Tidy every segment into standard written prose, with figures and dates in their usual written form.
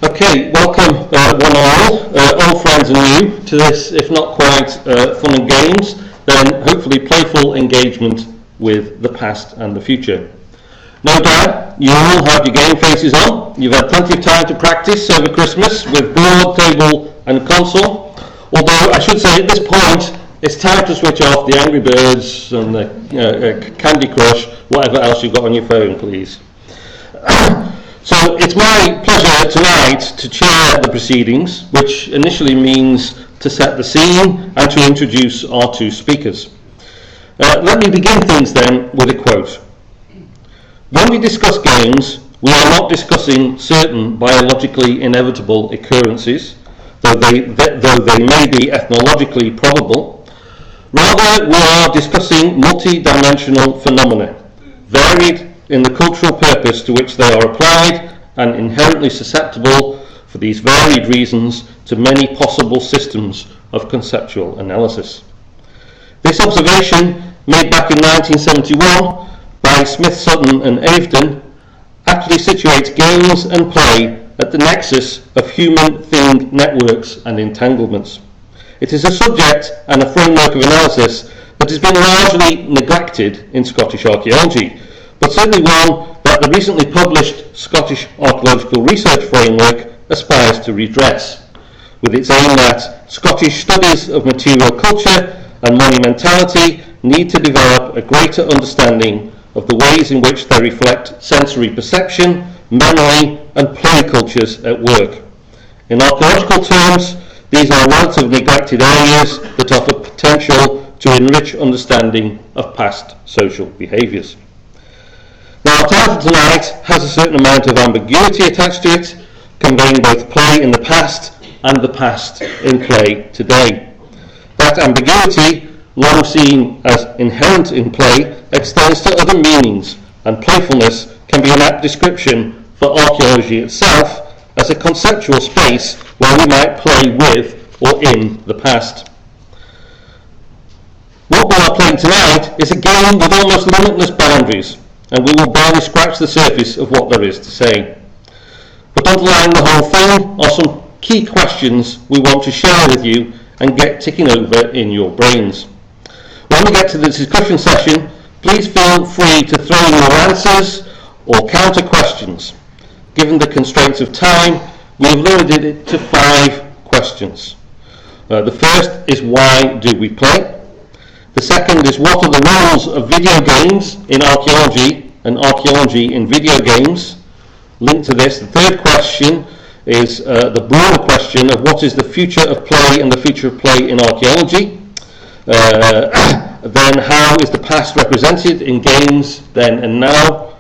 Okay, welcome one and all, old friends and new, to this, if not quite fun and games, then hopefully playful engagement with the past and the future. No doubt you all have your game faces on. You've had plenty of time to practice over Christmas with board, table and console. Although I should say at this point it's time to switch off the Angry Birds and the Candy Crush, whatever else you've got on your phone, please. So it's my pleasure tonight to chair the proceedings, which initially means to set the scene and to introduce our two speakers. Let me begin things then with a quote. When we discuss games, we are not discussing certain biologically inevitable occurrences, though they may be ethnologically probable. Rather, we are discussing multi-dimensional phenomena, varied in the cultural purpose to which they are applied and inherently susceptible, for these varied reasons, to many possible systems of conceptual analysis. This observation, made back in 1971 by Smith, Sutton and Aveton, actually situates games and play at the nexus of human-thing networks and entanglements. It is a subject and a framework of analysis that has been largely neglected in Scottish archaeology, but certainly one that the recently published Scottish Archaeological Research Framework aspires to redress, with its aim that Scottish studies of material culture and monumentality need to develop a greater understanding of the ways in which they reflect sensory perception, memory and play cultures at work. In archaeological terms, these are relatively neglected areas that offer potential to enrich understanding of past social behaviours. Now, our title tonight has a certain amount of ambiguity attached to it, conveying both play in the past and the past in play today. That ambiguity, long seen as inherent in play, extends to other meanings, and playfulness can be an apt description for archaeology itself as a conceptual space where we might play with or in the past. What we are playing tonight is a game with almost limitless boundaries, and we will barely scratch the surface of what there is to say. But underlying the whole thing are some key questions we want to share with you and get ticking over in your brains. When we get to the discussion session, please feel free to throw in your answers or counter questions. Given the constraints of time, we have limited it to 5 questions. The first is, why do we play? The second is, what are the roles of video games in archaeology and archaeology in video games? Linked to this, the third question is the broader question of what is the future of play and the future of play in archaeology. Then how is the past represented in games then and now?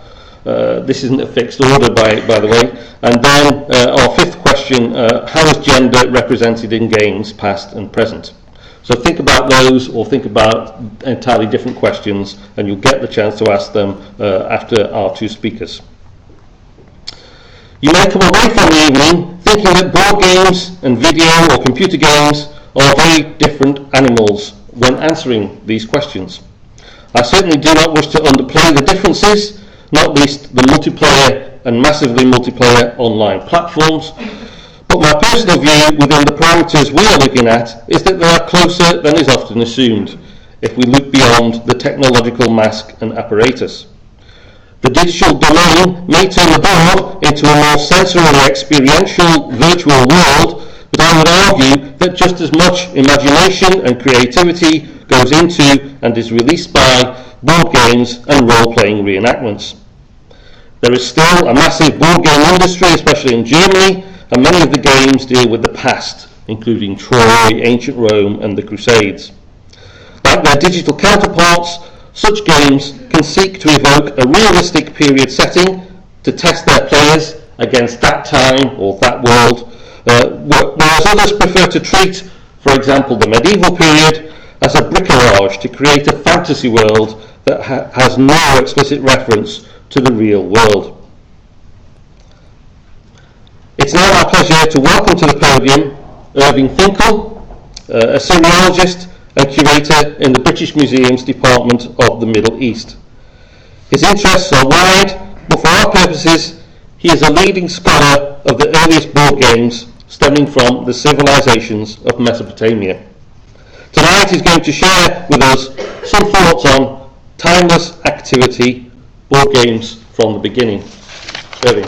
This isn't a fixed order by the way. And then our fifth question, how is gender represented in games past and present? So think about those, or think about entirely different questions, and you'll get the chance to ask them after our two speakers. You may come away from the evening thinking that board games and video or computer games are very different animals when answering these questions. I certainly do not wish to underplay the differences, not least the multiplayer and massively multiplayer online platforms. But my personal view within the parameters we are looking at is that they are closer than is often assumed if we look beyond the technological mask and apparatus. The digital domain may turn the board into a more sensorily experiential virtual world, but I would argue that just as much imagination and creativity goes into and is released by board games and role-playing reenactments. There is still a massive board game industry, especially in Germany, and many of the games deal with the past, including Troy, ancient Rome, and the Crusades. Like their digital counterparts, such games can seek to evoke a realistic period setting to test their players against that time or that world, whereas others prefer to treat, for example, the medieval period as a bricolage to create a fantasy world that has no explicit reference to the real world. It's now my pleasure to welcome to the podium Irving Finkel, a Syriologist and curator in the British Museum's Department of the Middle East. His interests are wide, but for our purposes, he is a leading scholar of of the earliest board games stemming from the civilizations of Mesopotamia. Tonight he's going to share with us some thoughts on timeless activity, board games from the beginning. Irving.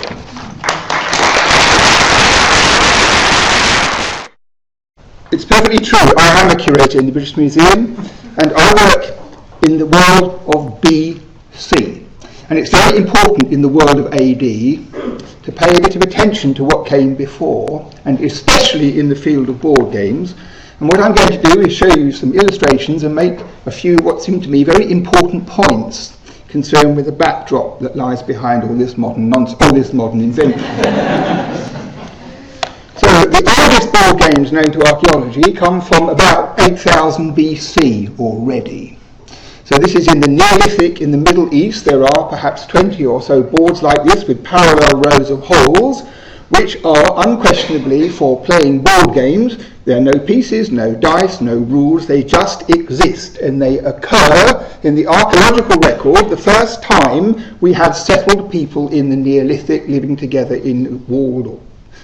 It's perfectly true. I am a curator in the British Museum, and I work in the world of BC. And it's very important in the world of AD to pay a bit of attention to what came before, and especially in the field of board games. And what I'm going to do is show you some illustrations and make a few what seem to me very important points concerned with the backdrop that lies behind all this modern nonsense, all this modern invention. So the oldest board games known to archaeology come from about 8000 BC already. So this is in the Neolithic in the Middle East. There are perhaps 20 or so boards like this with parallel rows of holes, which are unquestionably for playing board games. There are no pieces, no dice, no rules, they just exist, and they occur in the archaeological record the first time we had settled people in the Neolithic living together in walled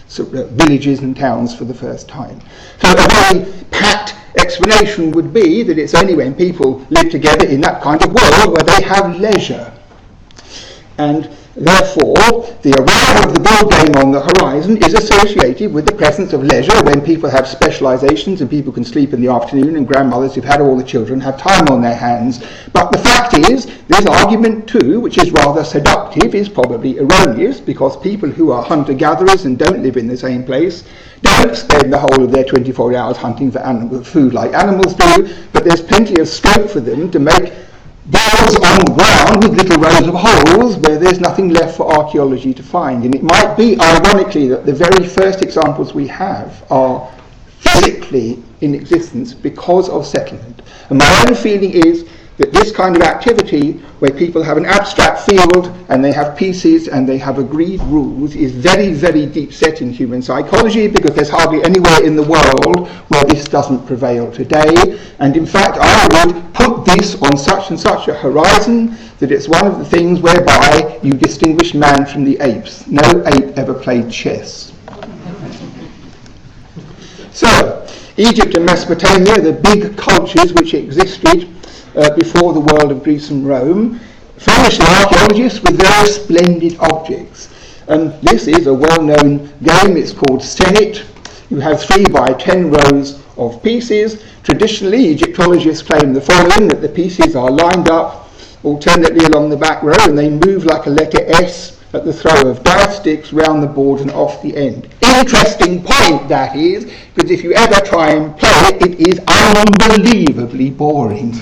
villages and towns for the first time. So a very pat explanation would be that it's only when people live together in that kind of world where they have leisure. And therefore, the arrival of the board game on the horizon is associated with the presence of leisure, when people have specialisations and people can sleep in the afternoon, and grandmothers who've had all the children have time on their hands. But the fact is, this argument too, which is rather seductive, is probably erroneous, because people who are hunter-gatherers and don't live in the same place don't spend the whole of their 24 hours hunting for food like animals do, but there's plenty of scope for them to make boards on the ground with little rows of holes where there's nothing left for archaeology to find. And it might be, ironically, that the very first examples we have are physically in existence because of settlement. And my own feeling is that this kind of activity, where people have an abstract field and they have pieces and they have agreed rules, is very, very deep set in human psychology, because there's hardly anywhere in the world where this doesn't prevail today. And in fact, I would put this on such and such a horizon that it's one of the things whereby you distinguish man from the apes. No ape ever played chess. So, Egypt and Mesopotamia, the big cultures which existed before the world of Greece and Rome, furnished the archaeologists with very splendid objects. And this is a well-known game. It's called Senet. You have 3 by 10 rows of pieces. Traditionally, Egyptologists claim the following: that the pieces are lined up alternately along the back row, and they move like a letter S at the throw of dice sticks round the board and off the end. Interesting point, that is, because if you ever try and play it, it is unbelievably boring. So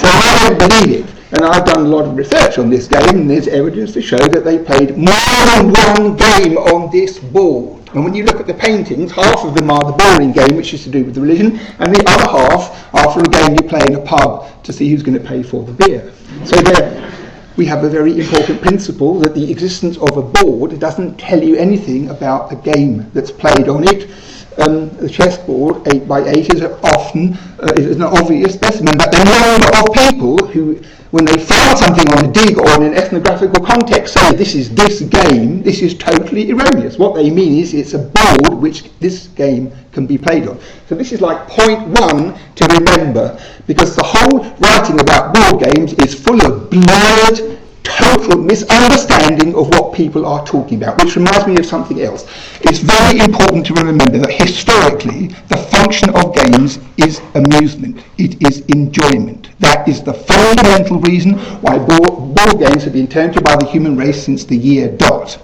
I don't believe it. And I've done a lot of research on this game, and there's evidence to show that they played more than one game on this board. And when you look at the paintings, half of them are the boring game, which is to do with the religion, and the other half are for a game you play in a pub to see who's going to pay for the beer. So there we have a very important principle, that the existence of a board doesn't tell you anything about the game that's played on it. The chessboard, 8 by 8, is often is an obvious specimen, but the number of people who, when they find something on a dig or in an ethnographical context, say this is this game, this is totally erroneous. What they mean is it's a board which this game can be played on. So this is like point 1 to remember, because the whole writing about board games is full of blurred, total misunderstanding of what people are talking about, which reminds me of something else. It's very important to remember that historically the function of games is amusement, it is enjoyment. That is the fundamental reason why board games have been turned to by the human race since the year dot.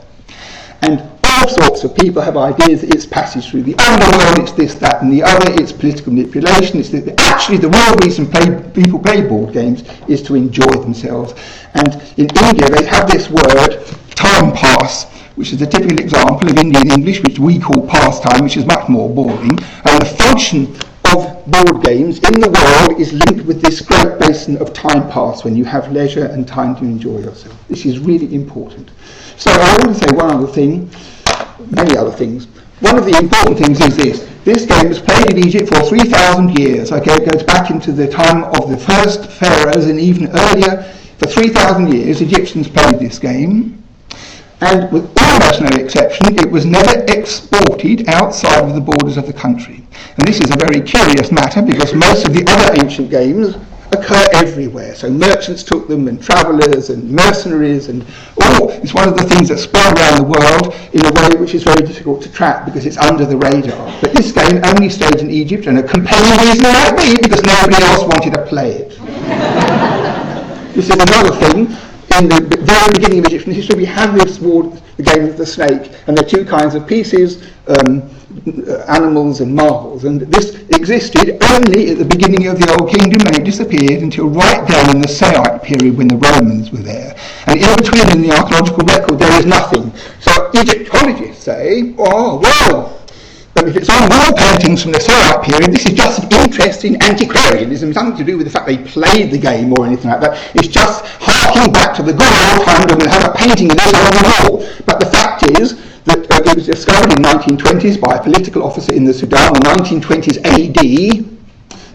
And all sorts of people have ideas that it's passage through the underworld, it's this, that and the other, it's political manipulation, it's this. Actually the real reason people play board games is to enjoy themselves. And in India they have this word, time pass, which is a typical example of Indian English, which we call pastime, which is much more boring. And the function of board games in the world is linked with this great basin of time pass, when you have leisure and time to enjoy yourself. This is really important. So I want to say one other thing, many other things. One of the important things is this. This game was played in Egypt for 3,000 years. Okay, it goes back into the time of the first pharaohs and even earlier. For 3,000 years, Egyptians played this game. And with almost no exception, it was never exported outside of the borders of the country. And this is a very curious matter because most of the other ancient games occur everywhere. So merchants took them, and travellers and mercenaries, and it's one of the things that spread around the world in a way which is very difficult to track because it's under the radar. But this game only stayed in Egypt, and a compelling reason might be because nobody else wanted to play it. This is another thing. In the very beginning of Egyptian history, we have this the game of the snake, and there are two kinds of pieces, animals and marbles, and this existed only at the beginning of the Old Kingdom, and it disappeared until right down in the Saite period when the Romans were there. And in between, in the archaeological record, there is nothing. So Egyptologists say, oh, well, but if it's on wall paintings from the Saite period, this is just of interest in Antiquaries. It has nothing to do with the fact they played the game or anything like that. It's just harking back to the good old time when we have a painting of this on the wall. But the fact is that it was discovered in the 1920s by a political officer in the Sudan, the 1920s AD,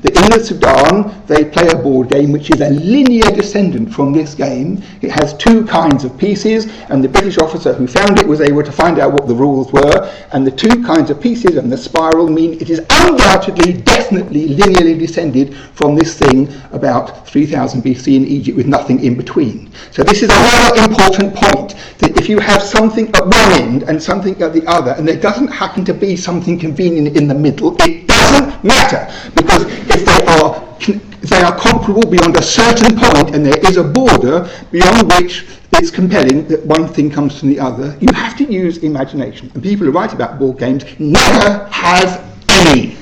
that in the Sudan they play a board game which is a linear descendant from this game. It has two kinds of pieces, and the British officer who found it was able to find out what the rules were, and the two kinds of pieces and the spiral mean it is undoubtedly, definitely linearly descended from this thing about 3000 BC in Egypt with nothing in between. So this is another important point, that if you have something at one end and something at the other, and there doesn't happen to be something convenient in the middle, it doesn't matter, because if they are comparable beyond a certain point, and there is a border beyond which it's compelling that one thing comes from the other, you have to use imagination. And people who write about board games never have any.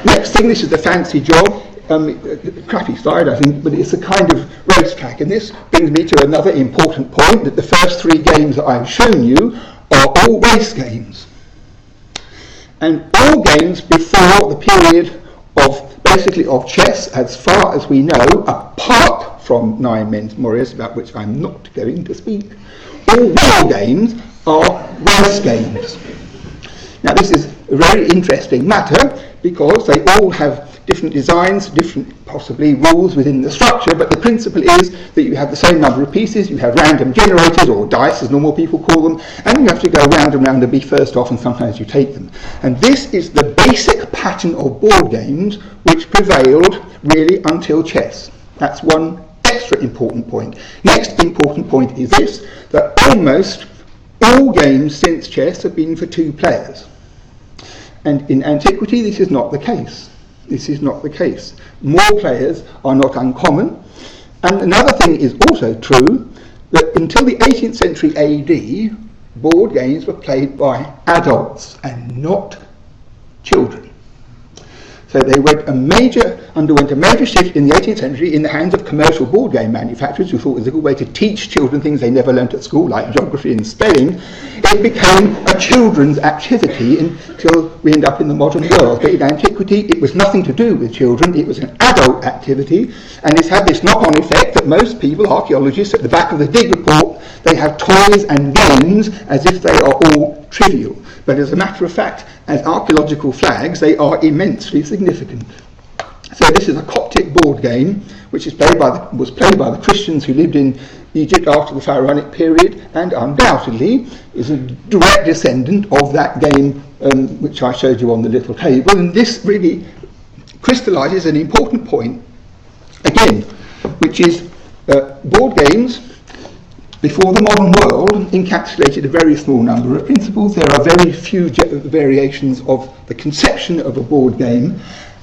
Next thing, this is the fancy job. Crappy slide, I think, but it's a kind of racetrack. And this brings me to another important point, that the first three games that I've shown you are all race games. And all games before the period of chess, as far as we know, apart from Nine Men's Morris, about which I'm not going to speak, all war games are race games. Now this is a very interesting matter because they all have different designs, different possibly rules within the structure, but the principle is that you have the same number of pieces, you have random generators, or dice as normal people call them, and you have to go round and round and be first off, and sometimes you take them. And this is the basic pattern of board games which prevailed really until chess. That's one extra important point. Next important point is this, that almost all games since chess have been for two players. And in antiquity this is not the case. This is not the case. More players are not uncommon. And another thing is also true, that until the 18th century AD, board games were played by adults and not children. So they underwent a major shift in the 18th century in the hands of commercial board game manufacturers who thought it was a good way to teach children things they never learnt at school, like geography and spelling. It became a children's activity until we end up in the modern world. But in antiquity, it was nothing to do with children, it was an adult activity, and it's had this knock-on effect that most people, archaeologists, at the back of the dig report, they have toys and games as if they are all trivial. But as a matter of fact, as archaeological flags, they are immensely significant. So this is a Coptic board game, which was played by the Christians who lived in Egypt after the Pharaonic period, and undoubtedly is a direct descendant of that game which I showed you on the little table. And this really crystallises an important point, again, which is board games before the modern world encapsulated a very small number of principles. There are very few variations of the conception of a board game,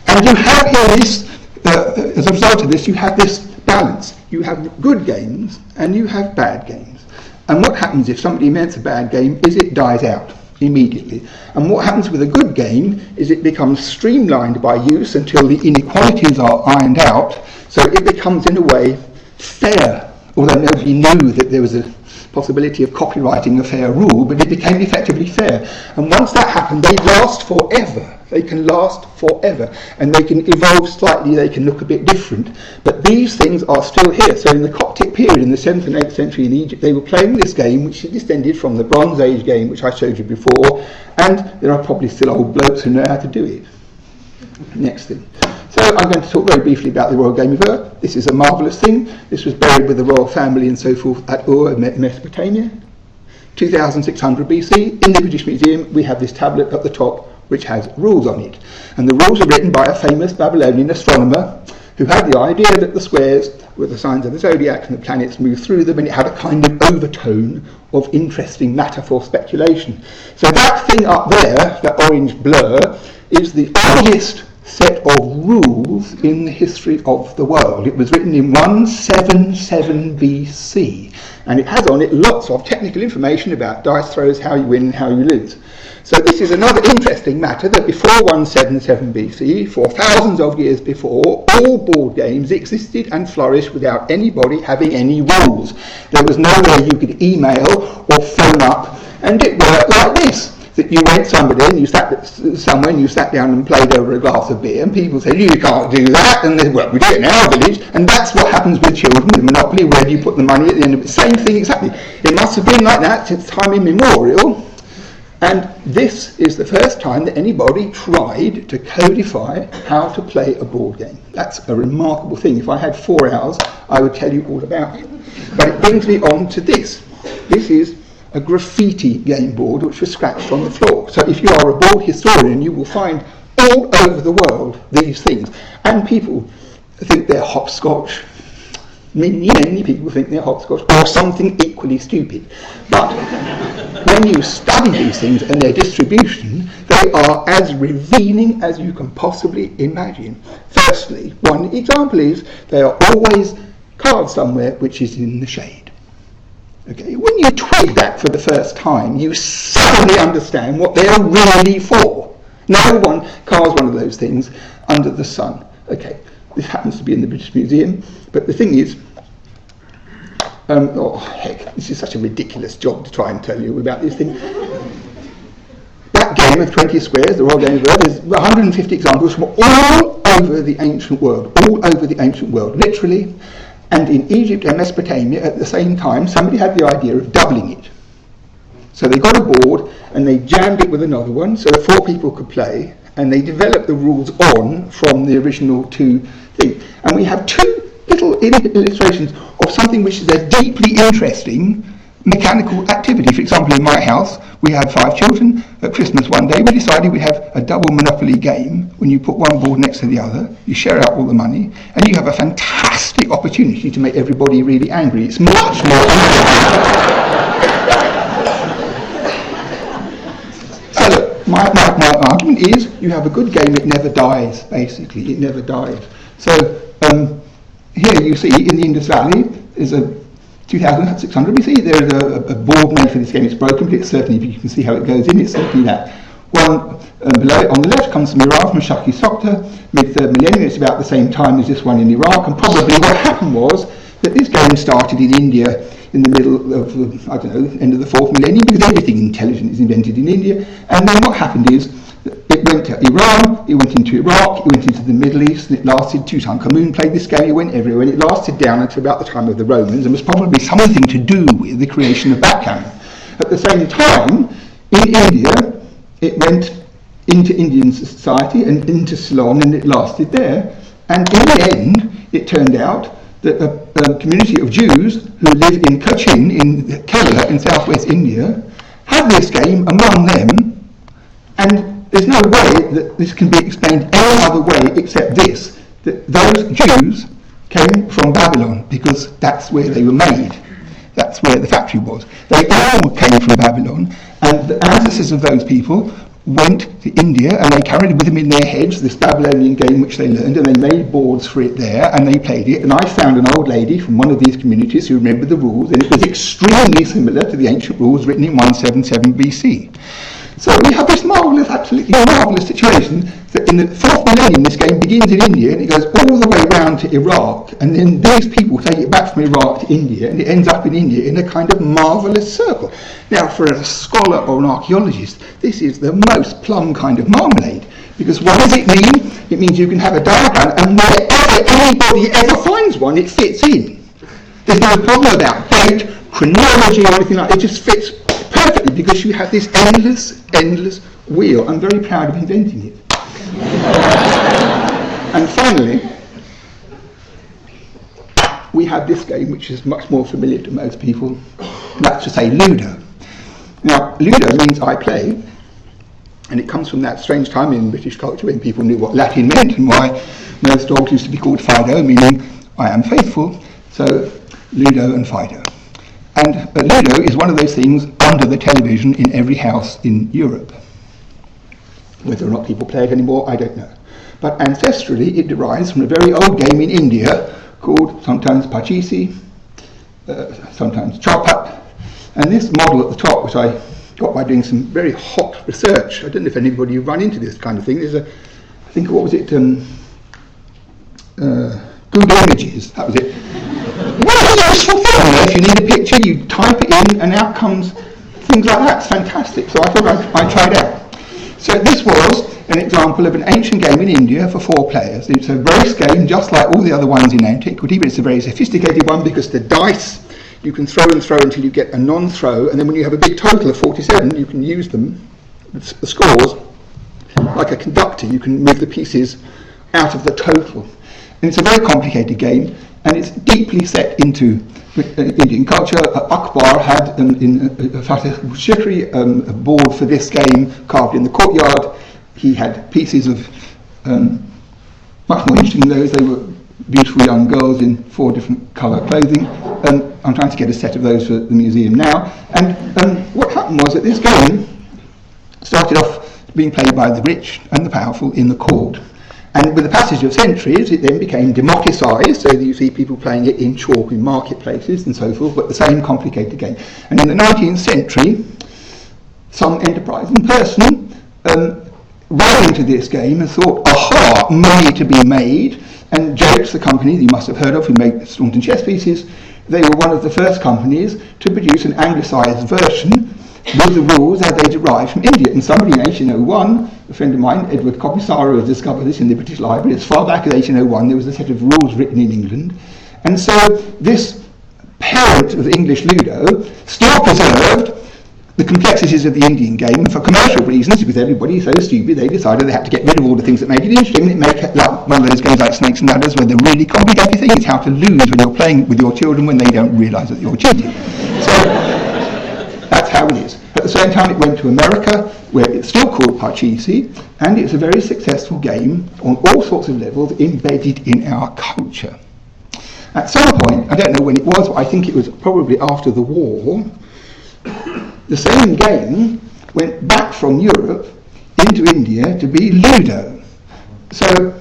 and you have here this, as a result of this, you have this balance. You have good games and you have bad games. And what happens if somebody invents a bad game is it dies out immediately. And what happens with a good game is it becomes streamlined by use until the inequalities are ironed out, so it becomes in a way fair, although nobody knew that there was a possibility of copywriting a fair rule, but it became effectively fair. And once that happened, they last forever. They can last forever, and they can evolve slightly, they can look a bit different, but these things are still here. So in the Coptic period, in the 7th and 8th century in Egypt, they were playing this game, which is descended from the Bronze Age game, which I showed you before, and there are probably still old blokes who know how to do it. Next thing. So I'm going to talk very briefly about the Royal Game of Ur. This is a marvellous thing. This was buried with the royal family and so forth at Ur in Mesopotamia. 2600 BC, in the British Museum, we have this tablet at the top which has rules on it. And the rules are written by a famous Babylonian astronomer who had the idea that the squares were the signs of the zodiac and the planets moved through them, and it had a kind of overtone of interesting matter for speculation. So that thing up there, that orange blur, is the earliest set of rules in the history of the world. It was written in 177 BC, and it has on it lots of technical information about dice throws, how you win and how you lose. So this is another interesting matter, that before 177 BC, for thousands of years before, all board games existed and flourished without anybody having any rules. There was no way you could email or phone up, and it worked like this. That you went somewhere and you sat down and played over a glass of beer, and people said, you can't do that, and they said, well, we do it in our village, and that's what happens with children, the Monopoly, where do you put the money at the end of it? Same thing exactly. It must have been like that since time immemorial, and this is the first time that anybody tried to codify how to play a board game. That's a remarkable thing. If I had 4 hours, I would tell you all about it. But it brings me on to this. This is a graffiti game board which was scratched on the floor. So if you are a board historian, you will find all over the world these things. And people think they're hopscotch. Many people think they're hopscotch or something equally stupid. But when you study these things and their distribution, they are as revealing as you can possibly imagine. Firstly, one example is they are always carved somewhere which is in the shade. Okay, when you twig that for the first time, you suddenly understand what they're really for. No one carves one of those things under the sun. Okay, this happens to be in the British Museum, but the thing is, oh heck, this is such a ridiculous job to try and tell you about this thing. That game of 20 squares, the Royal Game of Ur, there's 150 examples from all over the ancient world, literally. And in Egypt and Mesopotamia, at the same time, somebody had the idea of doubling it. So they got a board and they jammed it with another one so that 4 people could play, and they developed the rules on from the original 2 things. And we have 2 little illustrations of something which is a deeply interesting mechanical activity. For example, in my house, we had 5 children. At Christmas one day, we decided we'd have a double Monopoly game. When you put one board next to the other, you share out all the money, and you have a fantastic opportunity to make everybody really angry. It's much more So look, my argument is, you have a good game, it never dies, basically. It never dies. So here you see, in the Indus Valley, is a 2600 BC, there is a board made for this game. It's broken, but it's certainly, you can see how it goes in, it's certainly that. One below it on the left comes from Iran, from Shaki Sokta, mid-3rd millennium. It's about the same time as this one in Iraq, and probably what happened was that this game started in India in the middle of, end of the 4th millennium, because everything intelligent is invented in India. And then what happened is, it went to Iran, it went into Iraq, it went into the Middle East, and it lasted. Tutankhamun played this game, it went everywhere, and it lasted down until about the time of the Romans, and was probably something to do with the creation of backgammon. At the same time, in India, it went into Indian society and into Ceylon, and it lasted there. And in the end, it turned out that a community of Jews who live in Cochin, in Kerala, in southwest India, had this game among them, and there's no way that this can be explained any other way except this, that those Jews came from Babylon, because that's where they were made. That's where the factory was. They all came from Babylon, and the ancestors of those people went to India, and they carried with them in their heads this Babylonian game which they learned, and they made boards for it there, and they played it. And I found an old lady from one of these communities who remembered the rules, and it was extremely similar to the ancient rules written in 177 BC. So we have this marvellous, absolutely marvellous situation that in the 4th millennium this game begins in India and it goes all the way round to Iraq, and then these people take it back from Iraq to India, and it ends up in India in a kind of marvellous circle. Now, for a scholar or an archaeologist, this is the most plum kind of marmalade, because what does it mean? It means you can have a diagram, and wherever anybody ever finds one, it fits in. There's no problem about date, chronology, or anything like that. It just fits perfectly, because you have this endless wheel. I'm very proud of inventing it. And finally, we have this game, which is much more familiar to most people. That's to say Ludo. Now, Ludo means I play, and it comes from that strange time in British culture when people knew what Latin meant and why most dogs used to be called Fido, meaning I am faithful, so Ludo and Fido. And Ludo is one of those things under the television in every house in Europe. Whether or not people play it anymore, I don't know. But ancestrally, it derives from a very old game in India called sometimes Pachisi, sometimes Chapat. And this model at the top, which I got by doing some very hot research, I don't know if anybody run into this kind of thing, there's a, I think, what was it, Google Images, that was it. What a useful thing! If you need a picture, you type it in and out comes things like that. It's fantastic. So I thought I'd try it out. So this was an example of an ancient game in India for 4 players. It's a race game just like all the other ones in antiquity, but it's a very sophisticated one because the dice you can throw and throw until you get a non-throw, and then when you have a big total of 47, you can use them, the scores, like a conductor. You can move the pieces out of the total. And it's a very complicated game, and it's deeply set into Indian culture. Akbar had in Fateh Shikri a board for this game carved in the courtyard. He had pieces of much more interesting than those. They were beautiful young girls in 4 different colour clothing. I'm trying to get a set of those for the museum now. And what happened was that this game started off being played by the rich and the powerful in the court. And with the passage of centuries, it then became democratised, so that you see people playing it in chalk in marketplaces and so forth, but the same complicated game. And in the 19th century, some enterprising person ran into this game and thought, aha, money to be made. And Jakes, the company that you must have heard of, who made Staunton chess pieces, they were one of the first companies to produce an anglicised version with the rules as they derived from India. And somebody in 1801, a friend of mine, Edward Commissaro, has discovered this in the British Library. As far back as 1801, there was a set of rules written in England. And so this parent of English Ludo still preserved the complexities of the Indian game, and for commercial reasons, because everybody is so stupid, they decided they had to get rid of all the things that made it interesting. It made like one of those games like Snakes and Ladders, where the really complicated thing is how to lose when you're playing with your children when they don't realise that you're cheating. So that's how it is. At the same time, it went to America, where it's still called Pachisi, and it's a very successful game on all sorts of levels, embedded in our culture. At some point, I don't know when it was, but I think it was probably after the war, the same game went back from Europe into India to be Ludo. So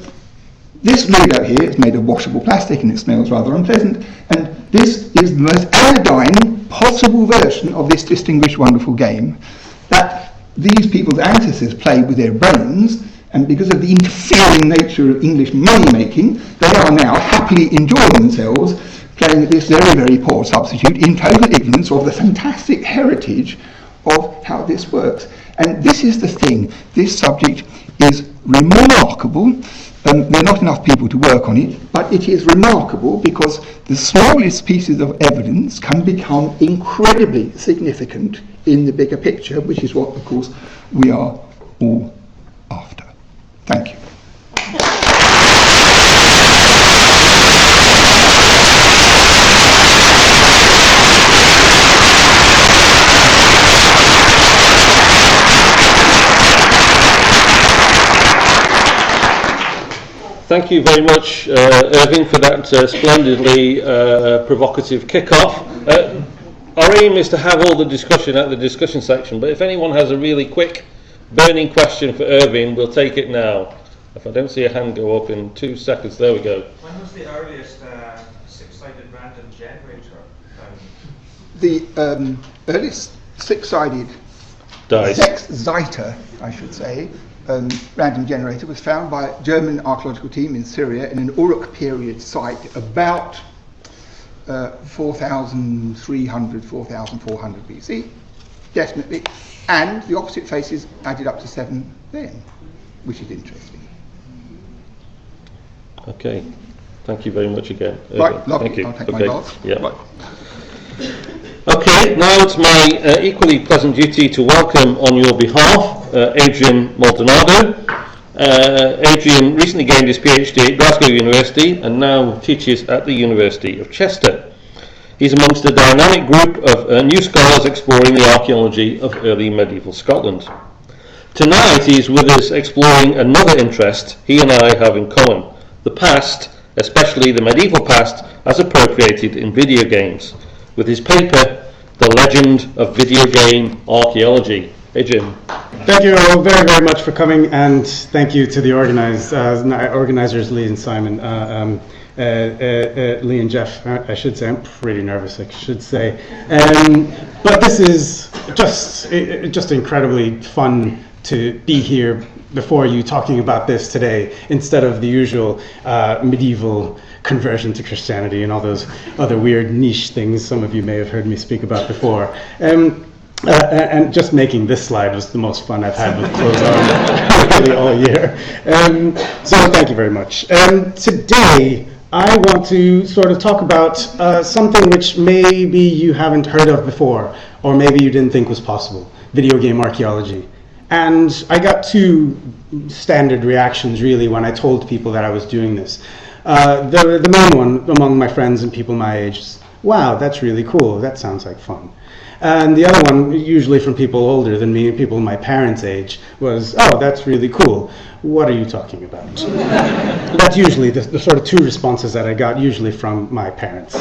this Ludo here is made of washable plastic and it smells rather unpleasant, and this is the most anodyne possible version of this distinguished, wonderful game that these people's ancestors played with their brains, and because of the interfering nature of English money-making, they are now happily enjoying themselves playing this very, very poor substitute in total ignorance of the fantastic heritage of how this works. And this is the thing, this subject is remarkable. There are not enough people to work on it, but it is remarkable because the smallest pieces of evidence can become incredibly significant in the bigger picture, which is what, of course, we are all after. Thank you. Thank you very much, Irving, for that splendidly provocative kick-off. Our aim is to have all the discussion at the discussion section, but if anyone has a really quick, burning question for Irving, we'll take it now. If I don't see a hand go up in 2 seconds, there we go. When was the earliest 6-sided random generator? The earliest 6-sided Dice. Sechsseiter, I should say, random generator was found by a German archaeological team in Syria in an Uruk period site about 4,300, 4,400 BC, definitely, and the opposite faces added up to 7 then, which is interesting. Okay, thank you very much again. Right, lovely. Thank you. I'll take my glass. Yeah. Right. Okay, now it's my equally pleasant duty to welcome on your behalf Adrián Maldonado. Adrián recently gained his PhD at Glasgow University and now teaches at the University of Chester. He's amongst a dynamic group of new scholars exploring the archaeology of early medieval Scotland. Tonight he's with us exploring another interest he and I have in common, the past, especially the medieval past, as appropriated in video games, with his paper, The Legend of Video Game Archaeology. Adrián. Thank you all very, very much for coming, and thank you to the organizers, Lee and Simon, Lee and Jeff, I should say. I'm pretty nervous, I should say. But this is just incredibly fun to be here before you talking about this today, instead of the usual medieval conversion to Christianity and all those other weird niche things some of you may have heard me speak about before. And just making this slide was the most fun I've had with clothes on really all year. So thank you very much. Today I want to sort of talk about something which maybe you haven't heard of before, or maybe you didn't think was possible: video game archaeology. And I got two standard reactions really when I told people that I was doing this. The main one among my friends and people my age is, wow, that's really cool, that sounds like fun. And the other one, usually from people older than me, people my parents' age, was, oh, that's really cool. What are you talking about? That's usually the sort of two responses that I got, usually from my parents.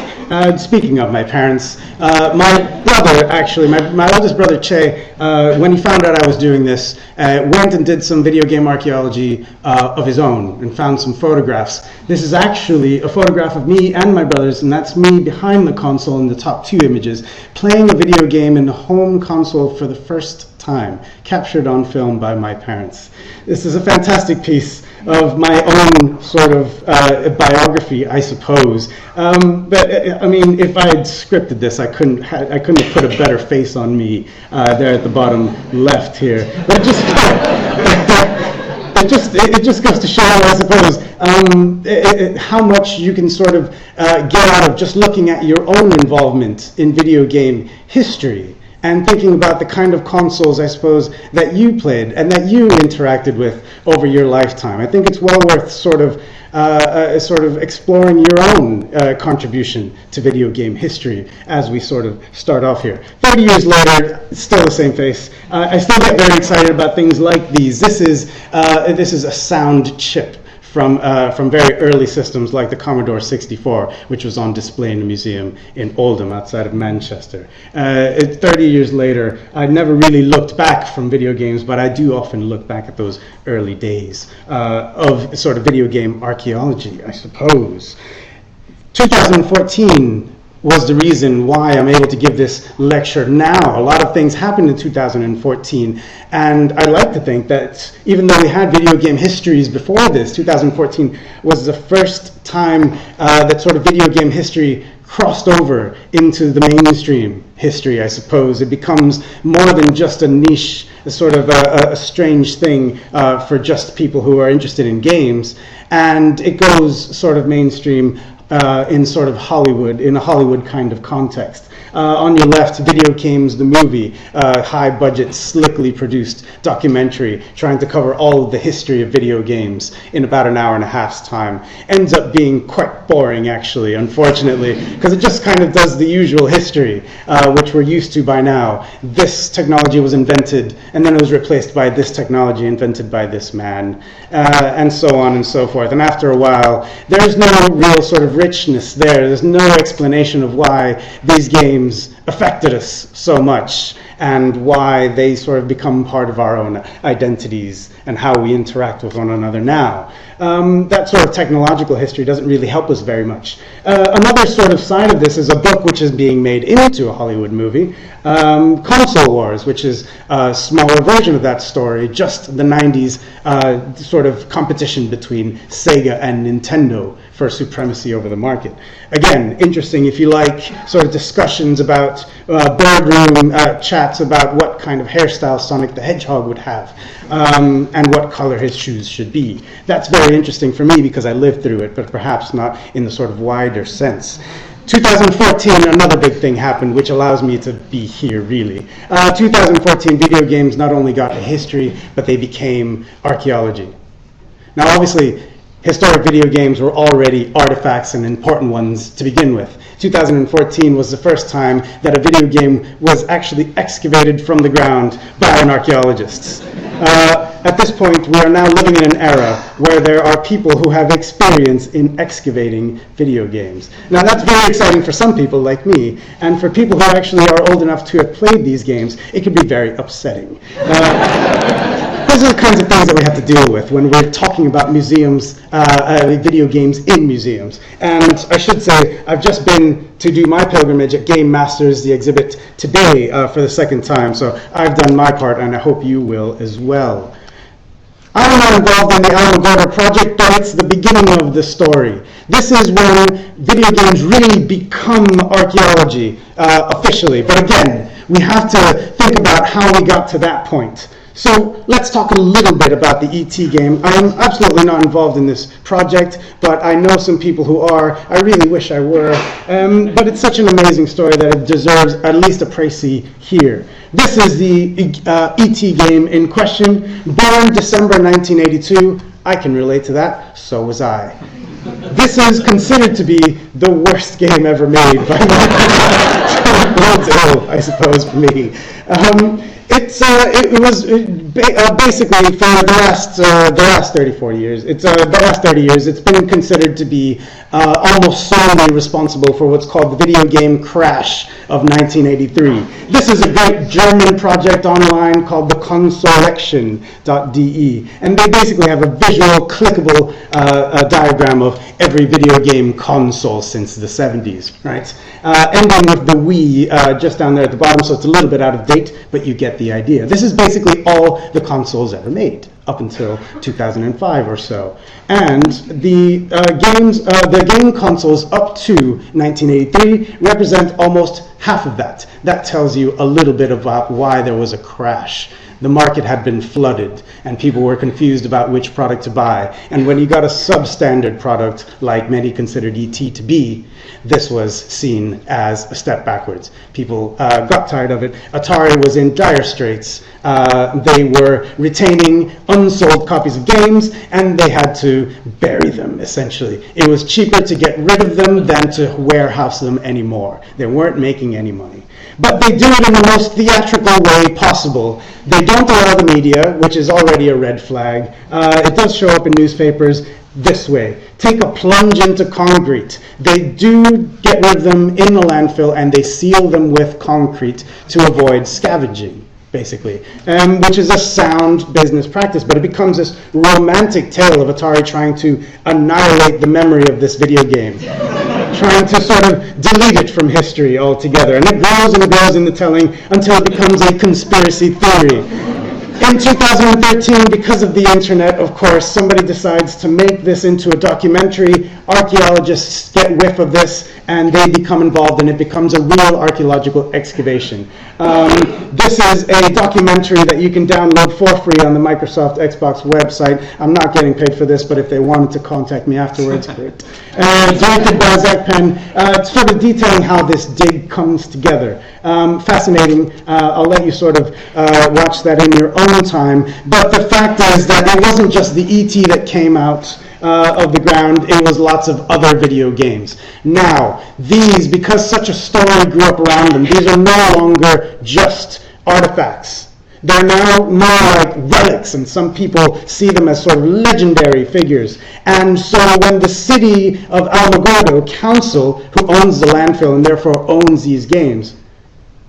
Speaking of my parents, my brother, actually, my oldest brother, Che, when he found out I was doing this, went and did some video game archaeology of his own and found some photographs. This is actually a photograph of me and my brothers, and that's me behind the console in the top two images, playing a video game in the home console for the first time, captured on film by my parents. This is a fantastic piece of my own sort of biography, I suppose. But I mean, if I had scripted this, I couldn't have put a better face on me there at the bottom left here. But it just goes to show, I suppose, how much you can sort of get out of just looking at your own involvement in video game history, and thinking about the kind of consoles, I suppose, that you played and that you interacted with over your lifetime. I think it's well worth sort of exploring your own contribution to video game history as we sort of start off here. 30 years later, still the same face. I still get very excited about things like these. This is a sound chip from very early systems like the Commodore 64, which was on display in the museum in Oldham outside of Manchester. 30 years later, I never really looked back from video games, but I do often look back at those early days of sort of video game archaeology, I suppose. 2014 was the reason why I'm able to give this lecture now. A lot of things happened in 2014, and I like to think that even though we had video game histories before this, 2014 was the first time that sort of video game history crossed over into the mainstream history, I suppose. It becomes more than just a niche, a sort of a strange thing for just people who are interested in games, and it goes sort of mainstream in sort of Hollywood, in a Hollywood kind of context. On your left, Video Games, the movie, high-budget, slickly produced documentary trying to cover all of the history of video games in about an hour and a half's time. Ends up being quite boring, actually, unfortunately, because it just kind of does the usual history, which we're used to by now. This technology was invented, and then it was replaced by this technology invented by this man, and so on and so forth. And after a while, there's no real sort of richness there. There's no explanation of why these games affected us so much and why they sort of become part of our own identities and how we interact with one another now. That sort of technological history doesn't really help us very much. Another sort of side of this is a book which is being made into a Hollywood movie, Console Wars, which is a smaller version of that story, just the 90s sort of competition between Sega and Nintendo for supremacy over the market. Again, interesting if you like sort of discussions about boardroom chats about what kind of hairstyle Sonic the Hedgehog would have and what color his shoes should be. That's very interesting for me because I lived through it, but perhaps not in the sort of wider sense. 2014, another big thing happened, which allows me to be here, really. 2014, video games not only got a history, but they became archaeology. Now, obviously, historic video games were already artifacts and important ones to begin with. 2014 was the first time that a video game was actually excavated from the ground by an archaeologist. At this point, we are now living in an era where there are people who have experience in excavating video games. Now, that's very exciting for some people like me, and for people who actually are old enough to have played these games, it can be very upsetting. Those are the kinds of things that we have to deal with when we're talking about museums, video games in museums. And I should say, I've just been to do my pilgrimage at Game Masters, the exhibit today, for the second time. So I've done my part, and I hope you will as well. I'm not involved in the Alamogordo project, but it's the beginning of the story. This is when video games really become archaeology officially. But again, we have to think about how we got to that point. So let's talk a little bit about the E.T. game. I'm absolutely not involved in this project, but I know some people who are. I really wish I were. But it's such an amazing story that it deserves at least a précis here. This is the E.T. game in question. Born December 1982. I can relate to that. So was I. This is considered to be the worst game ever made by Microsoft, I suppose, for me. It was basically for the last 30, 40 years. The last 30 years. It's been considered to be almost solely responsible for what's called the video game crash of 1983. This is a great German project online called the consolection.de, and they basically have a visual, clickable diagram of every video game console since the 70s, right? Ending with the Wii just down there at the bottom, so it's a little bit out of date, but you get the idea. This is basically all the consoles ever made up until 2005 or so. And the game consoles up to 1983 represent almost half of that. That tells you a little bit about why there was a crash. The market had been flooded, and people were confused about which product to buy. And when you got a substandard product, like many considered E.T. to be, this was seen as a step backwards. People got tired of it. Atari was in dire straits. They were retaining unsold copies of games, and they had to bury them, essentially. It was cheaper to get rid of them than to warehouse them anymore. They weren't making any money. But they do it in the most theatrical way possible. They don't allow the media, which is already a red flag. It does show up in newspapers this way. Take a plunge into concrete. They do get rid of them in the landfill, and they seal them with concrete to avoid scavenging, basically, which is a sound business practice. But it becomes this romantic tale of Atari trying to annihilate the memory of this video game, trying to sort of delete it from history altogether. And it grows in the telling until it becomes a conspiracy theory. In 2013, because of the internet, of course, somebody decides to make this into a documentary. Archaeologists get whiff of this, and they become involved, and it becomes a real archaeological excavation. This is a documentary that you can download for free on the Microsoft Xbox website. I'm not getting paid for this, but if they wanted to contact me afterwards, great. Directed by Zach Penn. It's sort of detailing how this dig comes together. Fascinating. I'll let you sort of watch that in your own time. But the fact is that it wasn't just the E.T. that came out of the ground, it was lots of other video games. Now, these, because such a story grew up around them, these are no longer just artifacts. They're now more like relics, and some people see them as sort of legendary figures. And so when the city of Alamogordo council, who owns the landfill and therefore owns these games,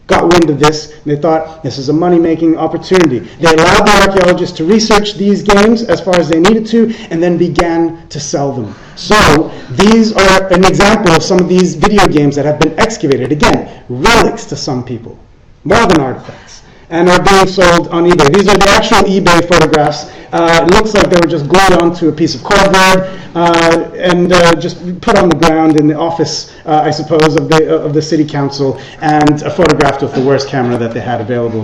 got wind of this, and they thought this is a money-making opportunity. They allowed the archaeologists to research these games as far as they needed to, and then began to sell them. So these are an example of some of these video games that have been excavated. Again, relics to some people, more than artifacts, and are being sold on eBay. These are the actual eBay photographs. It looks like they were just glued onto a piece of cardboard and just put on the ground in the office, I suppose, of the city council, and photographed with the worst camera that they had available.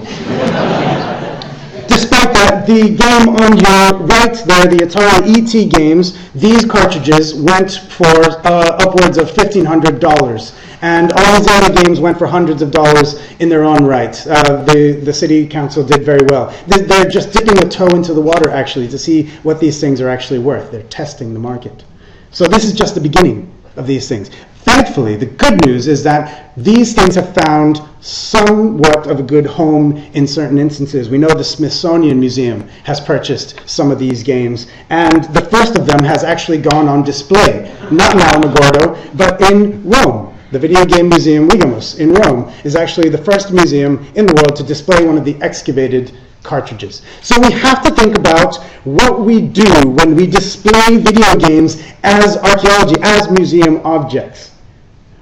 Despite that, the game on your right there, the Atari ET games, these cartridges went for upwards of $1,500. And all these other games went for hundreds of dollars in their own right. The city council did very well. They're just dipping a toe into the water, actually, to see what these things are actually worth. They're testing the market. So this is just the beginning of these things. Thankfully, the good news is that these things have found somewhat of a good home in certain instances. We know the Smithsonian Museum has purchased some of these games, and the first of them has actually gone on display, not in Alamogordo, but in Rome. The Video Game Museum Ligamos in Rome is actually the first museum in the world to display one of the excavated cartridges. So we have to think about what we do when we display video games as archaeology, as museum objects.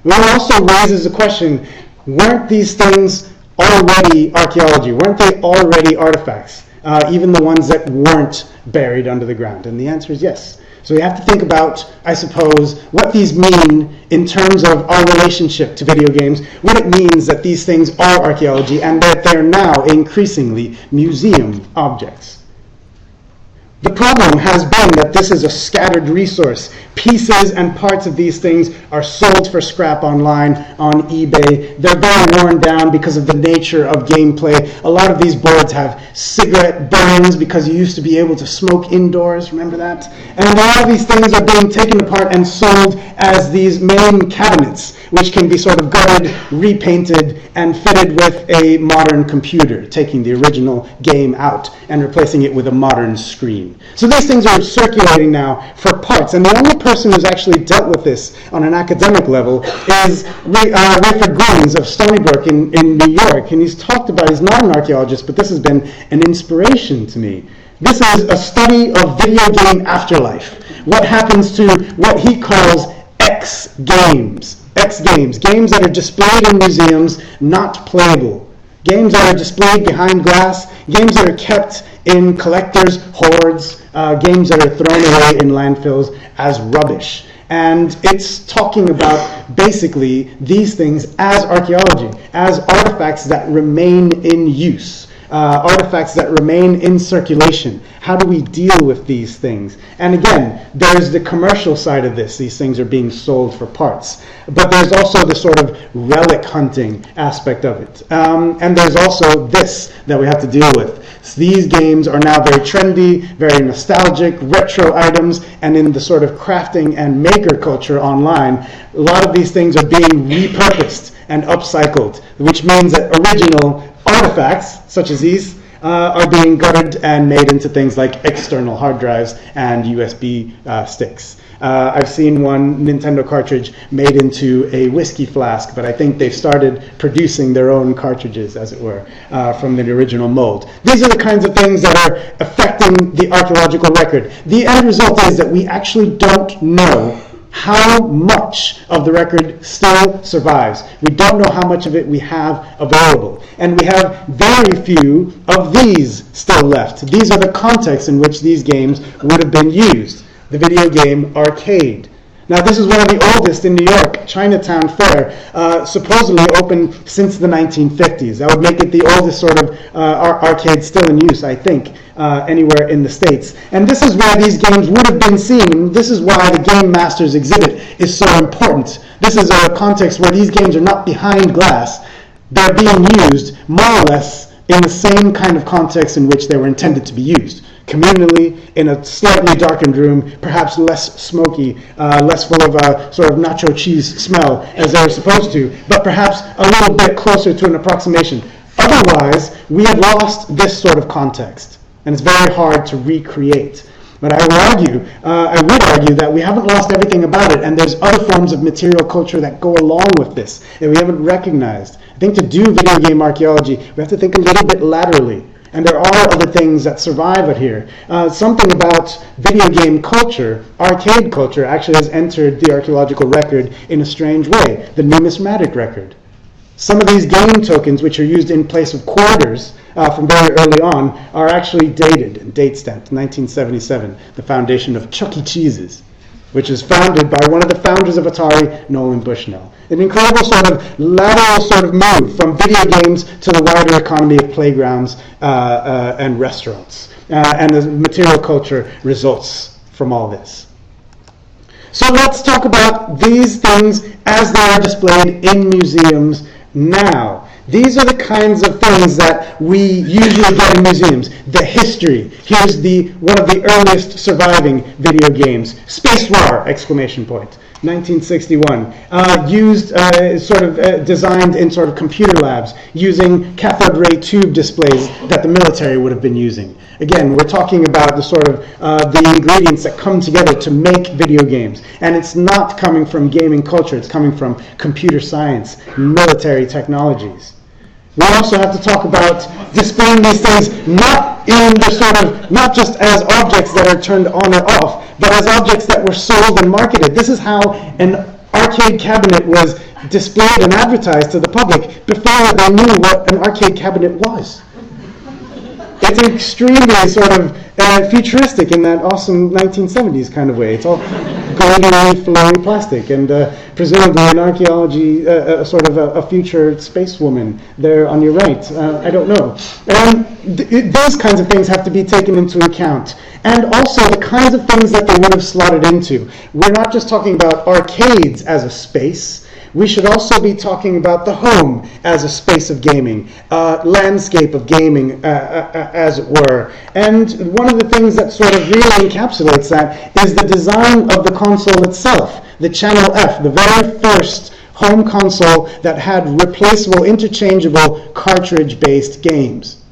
It also raises the question, weren't these things already archaeology? Weren't they already artifacts? Even the ones that weren't buried under the ground? And the answer is yes. So we have to think about, I suppose, what these mean in terms of our relationship to video games, what it means that these things are archaeology and that they're now increasingly museum objects. The problem has been that this is a scattered resource. Pieces and parts of these things are sold for scrap online, on eBay. They're very worn down because of the nature of gameplay. A lot of these boards have cigarette burns because you used to be able to smoke indoors, remember that? And a lot of these things are being taken apart and sold as these main cabinets, which can be sort of gutted, repainted, and fitted with a modern computer, taking the original game out and replacing it with a modern screen. So these things are circulating now for parts, and the only person who's actually dealt with this on an academic level is Rayford Grins of Stony Brook in New York, and he's talked about, he's not an archaeologist, but this has been an inspiration to me. This is a study of video game afterlife. What happens to what he calls X games, games that are displayed in museums, not playable. Games that are displayed behind glass, games that are kept in collectors' hoards, games that are thrown away in landfills as rubbish. And it's talking about basically these things as archaeology, as artifacts that remain in use, artifacts that remain in circulation. How do we deal with these things? And again, there's the commercial side of this. These things are being sold for parts. But there's also the sort of relic hunting aspect of it. And there's also this that we have to deal with. So these games are now very trendy, very nostalgic, retro items, and in the sort of crafting and maker culture online, a lot of these things are being repurposed and upcycled, which means that original artifacts, such as these, are being gutted and made into things like external hard drives and USB sticks. I've seen one Nintendo cartridge made into a whiskey flask, but I think they've started producing their own cartridges, as it were, from the original mold. These are the kinds of things that are affecting the archaeological record. The end result is that we actually don't know how much of the record still survives. We don't know how much of it we have available. And we have very few of these still left. These are the contexts in which these games would have been used. The video game arcade. Now, this is one of the oldest in New York. Chinatown Fair, supposedly opened since the 1950s. That would make it the oldest sort of arcade still in use, I think, anywhere in the States. And this is where these games would have been seen. And this is why the Game Masters exhibit is so important. This is a context where these games are not behind glass. They're being used more or less in the same kind of context in which they were intended to be used. Communally, in a slightly darkened room, perhaps less smoky, less full of a sort of nacho cheese smell as they were supposed to, but perhaps a little bit closer to an approximation. Otherwise, we have lost this sort of context, and it's very hard to recreate. But I would argue that we haven't lost everything about it, and there's other forms of material culture that go along with this that we haven't recognized. I think to do video game archaeology, we have to think a little bit laterally. And there are other things that survive it here. Something about video game culture, arcade culture, actually has entered the archaeological record in a strange way, the numismatic record. Some of these game tokens, which are used in place of quarters from very early on, are actually dated and date stamped, 1977, the foundation of Chuck E. Cheese's. which is founded by one of the founders of Atari, Nolan Bushnell. An incredible sort of lateral sort of move from video games to the wider economy of playgrounds and restaurants. And the material culture results from all this. So let's talk about these things as they are displayed in museums now. These are the kinds of things that we usually get in museums. The history. Here's one of the earliest surviving video games. Spacewar! 1961. Designed in sort of computer labs using cathode ray tube displays that the military would have been using. Again, we're talking about the sort of the ingredients that come together to make video games. And it's not coming from gaming culture. It's coming from computer science, military technologies. We also have to talk about displaying these things not just as objects that are turned on or off, but as objects that were sold and marketed. This is how an arcade cabinet was displayed and advertised to the public before they knew what an arcade cabinet was. It's extremely sort of futuristic in that awesome 1970s kind of way. It's all golden, flowy plastic, and presumably an archaeology, sort of a future space woman there on your right. I don't know. Those kinds of things have to be taken into account. And also the kinds of things that they would have slotted into. We're not just talking about arcades as a space. We should also be talking about the home as a space of gaming, landscape of gaming, as it were. And one of the things that sort of really encapsulates that is the design of the console itself, the Channel F, the very first home console that had replaceable, interchangeable, cartridge-based games.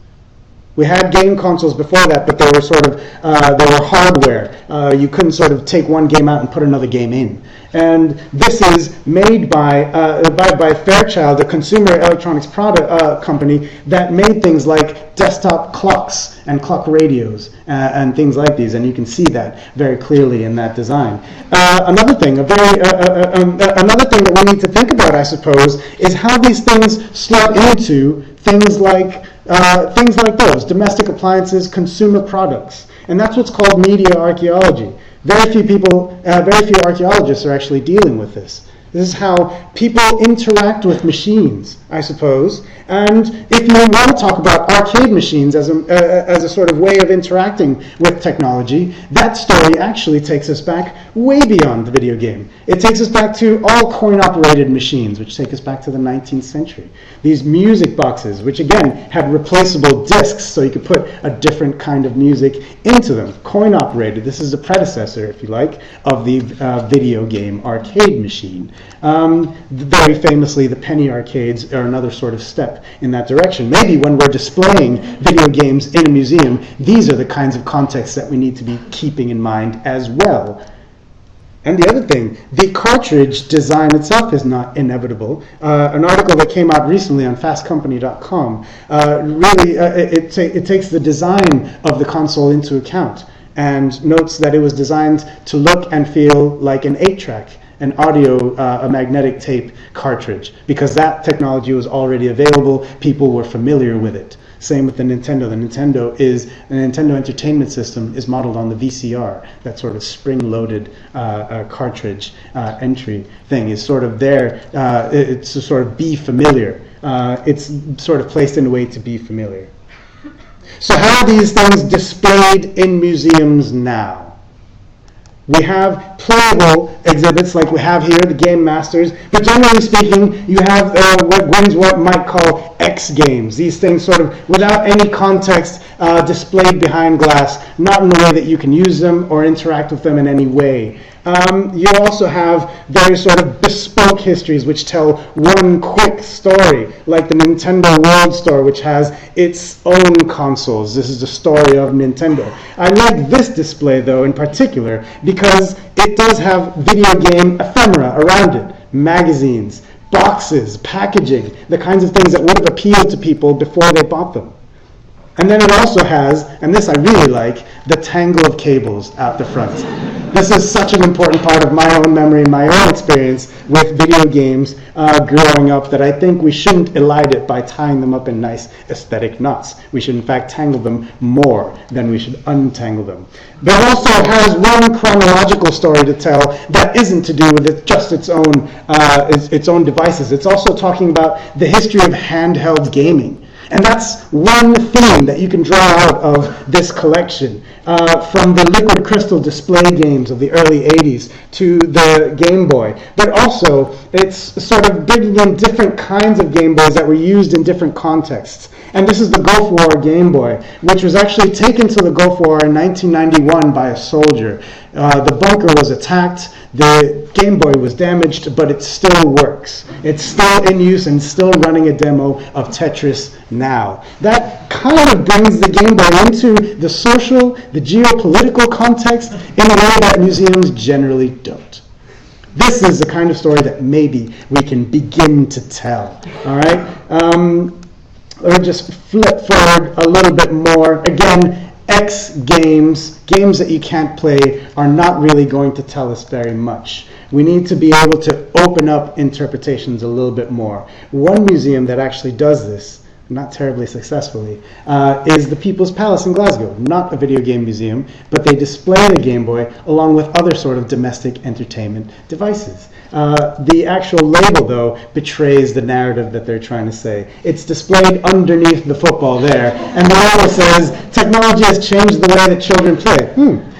We had game consoles before that, but they were sort of they were hardware. You couldn't sort of take one game out and put another game in. And this is made by Fairchild, a consumer electronics product company that made things like desktop clocks and clock radios and things like these. And you can see that very clearly in that design. Another thing that we need to think about, I suppose, is how these things slot into things like those, domestic appliances, consumer products. And that's what's called media archaeology. Very few archaeologists are actually dealing with this. This is how people interact with machines, I suppose. And if you want to talk about arcade machines as a sort of way of interacting with technology, that story actually takes us back way beyond the video game. It takes us back to all coin-operated machines, which take us back to the 19th century. These music boxes, which again had replaceable discs, so you could put a different kind of music into them. Coin-operated. This is the predecessor, if you like, of the video game arcade machine. Very famously, the penny arcades are another sort of step in that direction. Maybe when we're displaying video games in a museum, these are the kinds of contexts that we need to be keeping in mind as well. And the other thing, the cartridge design itself is not inevitable. An article that came out recently on fastcompany.com it takes the design of the console into account and notes that it was designed to look and feel like an 8-track, an audio, a magnetic tape cartridge, because that technology was already available. People were familiar with it. Same with the Nintendo. The Nintendo Entertainment System is modeled on the VCR. That sort of spring-loaded cartridge entry thing is sort of there. It's to sort of be familiar. It's sort of placed in a way to be familiar. So how are these things displayed in museums now? We have playable exhibits like we have here, the Game Masters, but generally speaking, you have what might call X games. These things sort of, without any context, displayed behind glass, not in a way that you can use them or interact with them in any way. You also have very sort of bespoke histories which tell one quick story, like the Nintendo World Store, which has its own consoles. This is the story of Nintendo. I like this display, though, in particular, because it does have video game ephemera around it. Magazines, boxes, packaging, the kinds of things that would have appealed to people before they bought them. And then it also has, and this I really like, the tangle of cables out the front. This is such an important part of my own memory, my own experience with video games growing up, that I think we shouldn't elide it by tying them up in nice aesthetic knots. We should in fact tangle them more than we should untangle them. But it also has one chronological story to tell that isn't to do with just its own devices. It's also talking about the history of handheld gaming. And that's one theme that you can draw out of this collection, from the liquid crystal display games of the early 80s to the Game Boy. But also, it's sort of bringing in different kinds of Game Boys that were used in different contexts. And this is the Gulf War Game Boy, which was actually taken to the Gulf War in 1991 by a soldier. The bunker was attacked, the Game Boy was damaged, but it still works. It's still in use and still running a demo of Tetris now. That kind of brings the Game Boy into the social, the geopolitical context in a way that museums generally don't. This is the kind of story that maybe we can begin to tell. All right? Let me just flip forward a little bit more. Again, X games that you can't play, are not really going to tell us very much. We need to be able to open up interpretations a little bit more. One museum that actually does this, not terribly successfully, is the People's Palace in Glasgow. Not a video game museum, but they display the Game Boy along with other sort of domestic entertainment devices. The actual label, though, betrays the narrative that they're trying to say. It's displayed underneath the football there, and the label says, technology has changed the way that children play.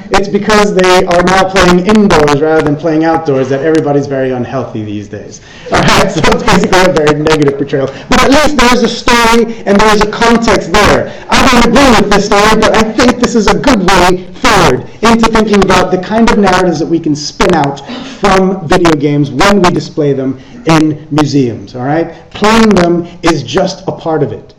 It's because they are now playing indoors rather than playing outdoors that everybody's very unhealthy these days. All right, so it's basically a very negative portrayal. But at least there's a story and there's a context there. I don't agree with this story, but I think this is a good way forward into thinking about the kind of narratives that we can spin out from video games when we display them in museums. All right, playing them is just a part of it.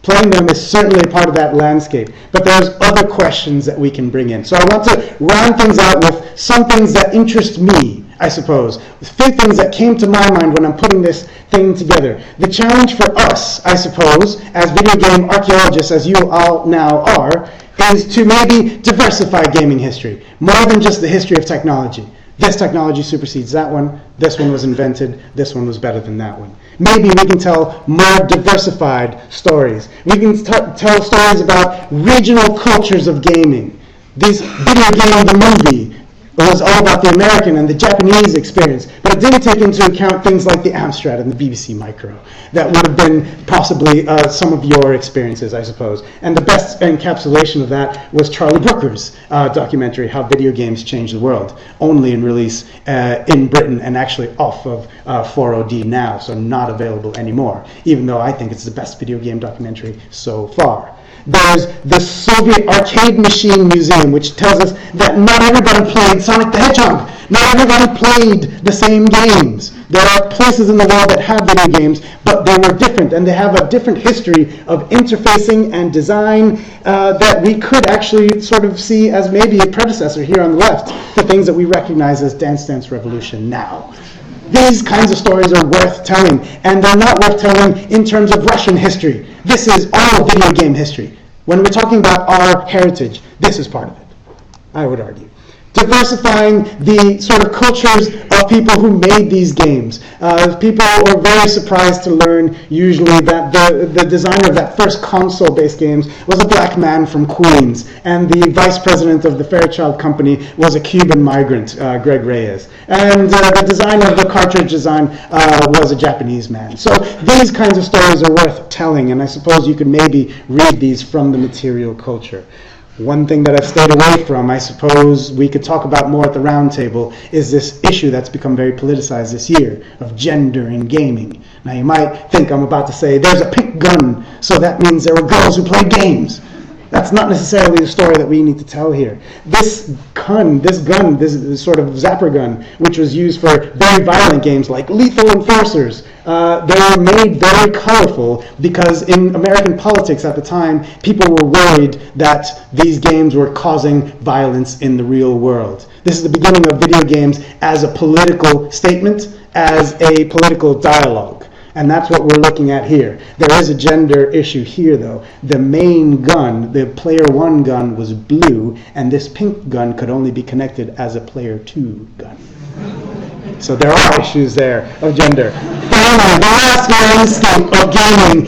Playing them is certainly a part of that landscape, but there's other questions that we can bring in. So I want to round things out with some things that interest me, I suppose. A few things that came to my mind when I'm putting this thing together. The challenge for us, I suppose, as video game archaeologists, as you all now are, is to maybe diversify gaming history, more than just the history of technology. This technology supersedes that one, this one was invented, this one was better than that one. Maybe we can tell more diversified stories. We can tell stories about regional cultures of gaming. This video game, the movie, was all about the American and the Japanese experience, but it didn't take into account things like the Amstrad and the BBC Micro. That would have been possibly some of your experiences, I suppose. And the best encapsulation of that was Charlie Brooker's documentary, How Video Games Changed the World, only in release in Britain and actually off of 4OD now, so not available anymore, even though I think it's the best video game documentary so far. There's the Soviet Arcade Machine Museum, which tells us that not everybody played Sonic the Hedgehog. Not everybody played the same games. There are places in the world that have video games, but they were different, and they have a different history of interfacing and design that we could actually sort of see as maybe a predecessor here on the left to things that we recognize as Dance Dance Revolution now. These kinds of stories are worth telling, and they're not worth telling in terms of Russian history. This is all video game history. When we're talking about our heritage, this is part of it, I would argue. Diversifying the sort of cultures of people who made these games. People were very surprised to learn usually that the designer of that first console-based games was a black man from Queens, and the vice president of the Fairchild Company was a Cuban migrant, Greg Reyes. And the designer of the cartridge design was a Japanese man. So these kinds of stories are worth telling, and I suppose you could maybe read these from the material culture. One thing that I've stayed away from, I suppose we could talk about more at the round table, is this issue that's become very politicized this year of gender in gaming. Now you might think I'm about to say there's a pink gun, so that means there were girls who played games. That's not necessarily the story that we need to tell here. This sort of zapper gun, which was used for very violent games like Lethal Enforcers, they were made very colorful because in American politics at the time, people were worried that these games were causing violence in the real world. This is the beginning of video games as a political statement, as a political dialogue. And that's what we're looking at here. There is a gender issue here, though. The main gun, the player 1 gun, was blue, and this pink gun could only be connected as a player 2 gun. So there are issues there of gender. Finally, the last landscape of gaming,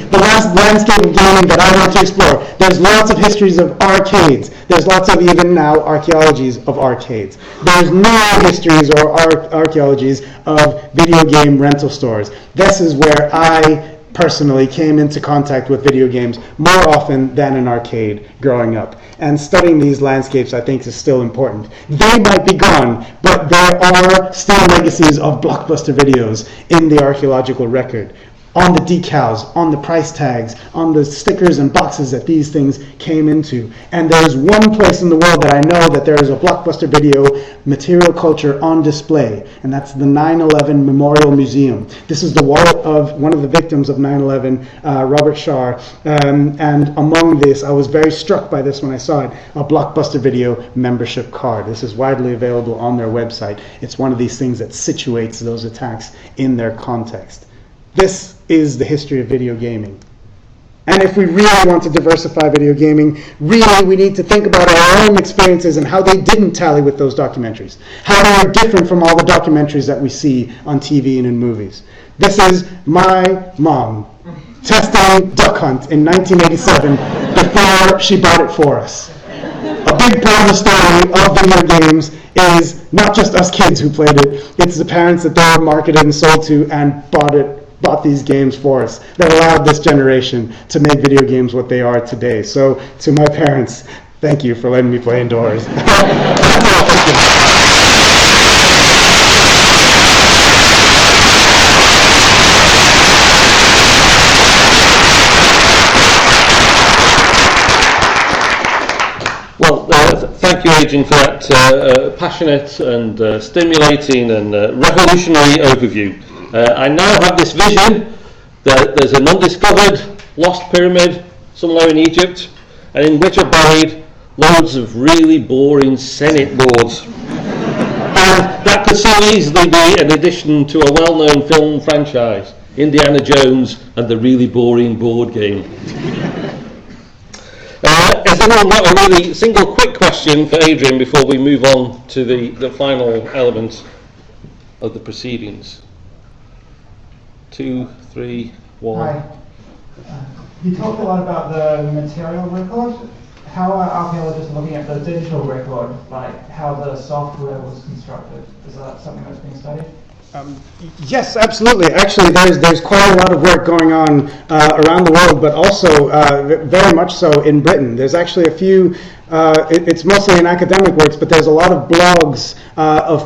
that I want to explore. There's lots of histories of arcades. There's lots of, even now, archaeologies of arcades. There's no histories or archaeologies of video game rental stores. This is where I personally came into contact with video games more often than an arcade growing up. And studying these landscapes, I think, is still important. They might be gone, but there are still legacies of blockbuster videos in the archaeological record. On the decals, on the price tags, on the stickers and boxes that these things came into. And there's one place in the world that I know that there is a blockbuster video material culture on display, and that's the 9/11 Memorial Museum. This is the wallet of one of the victims of 9/11, Robert Shar, and among this, I was very struck by this when I saw it, a blockbuster video membership card. This is widely available on their website. It's one of these things that situates those attacks in their context. This is the history of video gaming. And if we really want to diversify video gaming, really we need to think about our own experiences and how they didn't tally with those documentaries. How they are different from all the documentaries that we see on TV and in movies. This is my mom testing Duck Hunt in 1987 before she bought it for us. A big part of the story of video games is not just us kids who played it, it's the parents that they were marketed and sold to and bought these games for us that allowed this generation to make video games what they are today. So to my parents, thank you for letting me play indoors. Well, thank you, Adrian, for that passionate and stimulating and revolutionary overview. I now have this vision that there's an undiscovered lost pyramid somewhere in Egypt, and in which are buried loads of really boring Senate boards. And that could so easily be an addition to a well-known film franchise, Indiana Jones and the really boring board game. Has anyone got a really single quick question for Adrian before we move on to the final element of the proceedings? 2, 3, 1. Hi. You talked a lot about the material record. How are archaeologists looking at the digital record, like how the software was constructed? Is that something that's being studied? Yes, absolutely. Actually, there's quite a lot of work going on around the world, but also very much so in Britain. There's actually a few, it's mostly in academic works, but there's a lot of blogs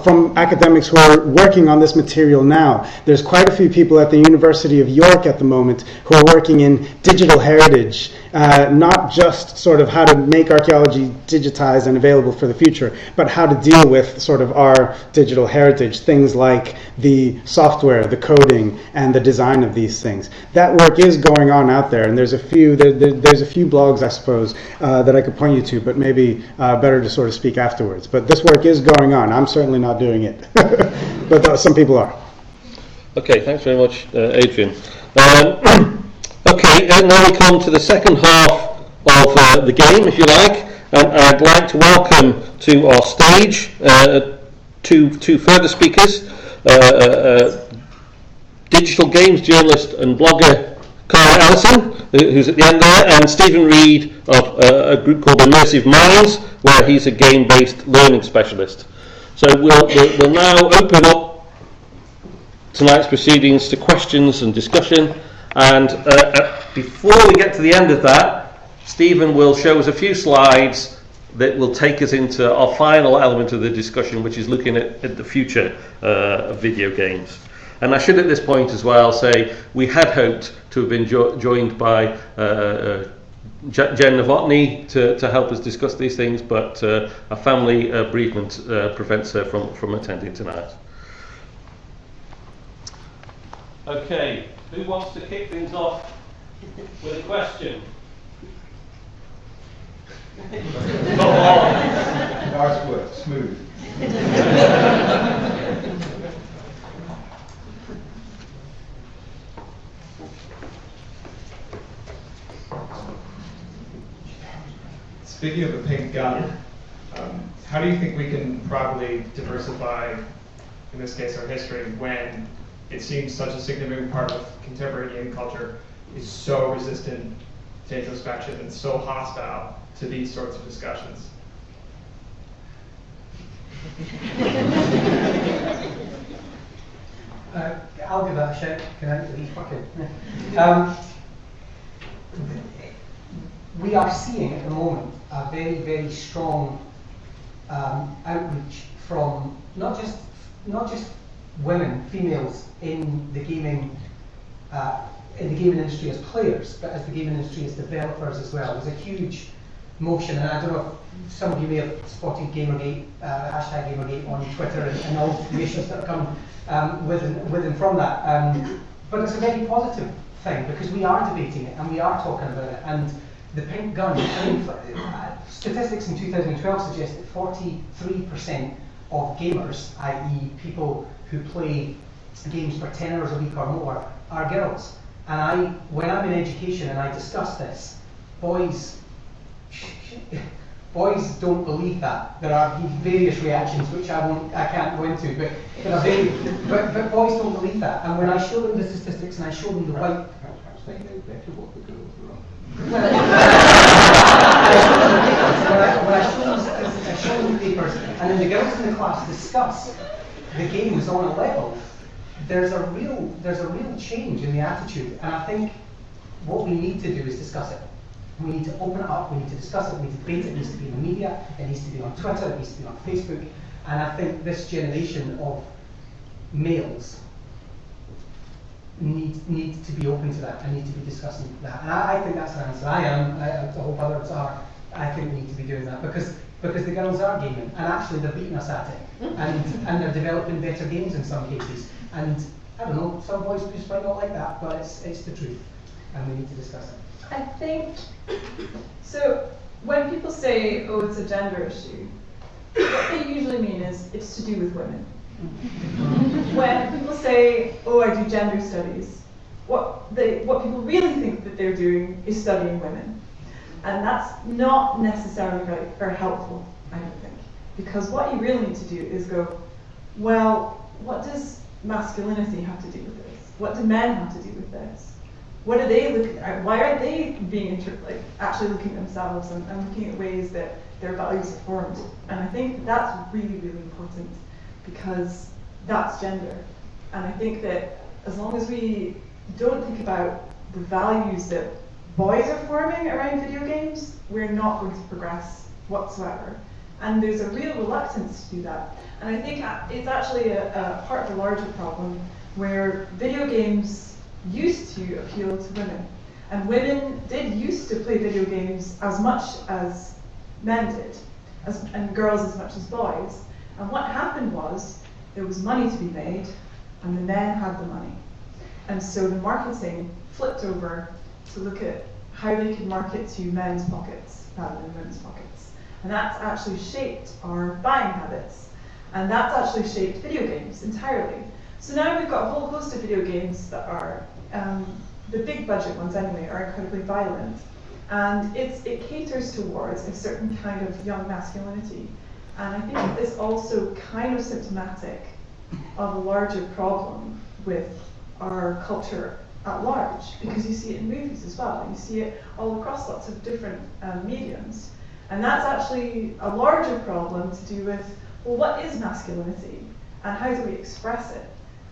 from academics who are working on this material now. There's quite a few people at the University of York at the moment who are working in digital heritage, not just sort of how to make archaeology digitized and available for the future, but how to deal with sort of our digital heritage, things like the software, the coding, and the design of these things. That work is going on out there, and there's a few blogs, I suppose, that I could point you to, but maybe better to sort of speak afterwards. But this work is going on. I'm certainly not doing it, but some people are. Okay, thanks very much, Adrian. Okay, and now we come to the second half of the game, if you like, and I'd like to welcome to our stage two further speakers. Digital games journalist and blogger Cara Ellison, who's at the end there, and Stephen Reid of a group called Immersive Minds, where he's a game-based learning specialist. So we'll now open up tonight's proceedings to questions and discussion, and before we get to the end of that, Stephen will show us a few slides that will take us into our final element of the discussion, which is looking at the future of video games. And I should at this point as well say we had hoped to have been joined by Jen Novotny to help us discuss these things, but a family bereavement prevents her from attending tonight. Okay, who wants to kick things off with a question? Nice work, smooth. Speaking of the pink gun, how do you think we can properly diversify, in this case, our history, when it seems such a significant part of contemporary game culture is so resistant to introspection and so hostile to these sorts of discussions? I'll give that a shout. Can I? Fucking. We are seeing at the moment a very, very strong outreach from not just women, females in the gaming industry as players, but as the gaming industry as developers as well. There's a huge motion, and I don't know if some of you may have spotted Gamergate, hashtag Gamergate on Twitter, and all the issues that have come with and from that. But it's a very positive thing because we are debating it and we are talking about it. And the pink gun, I mean, statistics in 2012 suggest that 43% of gamers, i.e. people who play games for 10 hours a week or more, are girls. And when I'm in education and I discuss this, boys don't believe that. There are various reactions which I can't go into, but boys don't believe that. And when I show them the statistics and I show them the white, perhaps they know better what the girls are on. When I show them the statistics, I show them the papers, and then the girls in the class discuss the games on a level, there's a real change in the attitude. And I think what we need to do is discuss it. We need to open it up, we need to discuss it, we need to debate it, it needs to be in the media, it needs to be on Twitter, it needs to be on Facebook. And I think this generation of males need to be open to that and need to be discussing that. And I think that's the answer. I hope others are. I think we need to be doing that because the girls are gaming and actually they're beating us at it. And they're developing better games in some cases. And I don't know, some boys just might not like that, but it's the truth. And we need to discuss it. I think, so when people say, oh, it's a gender issue, what they usually mean is it's to do with women. When people say, oh, I do gender studies, what people really think that they're doing is studying women. And that's not necessarily very helpful, I don't think. Because what you really need to do is go, well, what does masculinity have to do with this? What do men have to do with this? What are they looking at? Why aren't they being actually looking at themselves and looking at ways that their values are formed? And I think that's really, really important because that's gender. And I think that as long as we don't think about the values that boys are forming around video games, we're not going to progress whatsoever. And there's a real reluctance to do that. And I think it's actually a part of a larger problem where video games used to appeal to women. And women did used to play video games as much as men did, and girls as much as boys. And what happened was there was money to be made, and the men had the money. And so the marketing flipped over to look at how they could market to men's pockets rather than women's pockets. And that's actually shaped our buying habits. And that's actually shaped video games entirely. So now we've got a whole host of video games that are, the big budget ones anyway, are incredibly violent. And it caters towards a certain kind of young masculinity. And I think it's also kind of symptomatic of a larger problem with our culture at large, because you see it in movies as well. You see it all across lots of different mediums. And that's actually a larger problem to do with, well, what is masculinity? And how do we express it?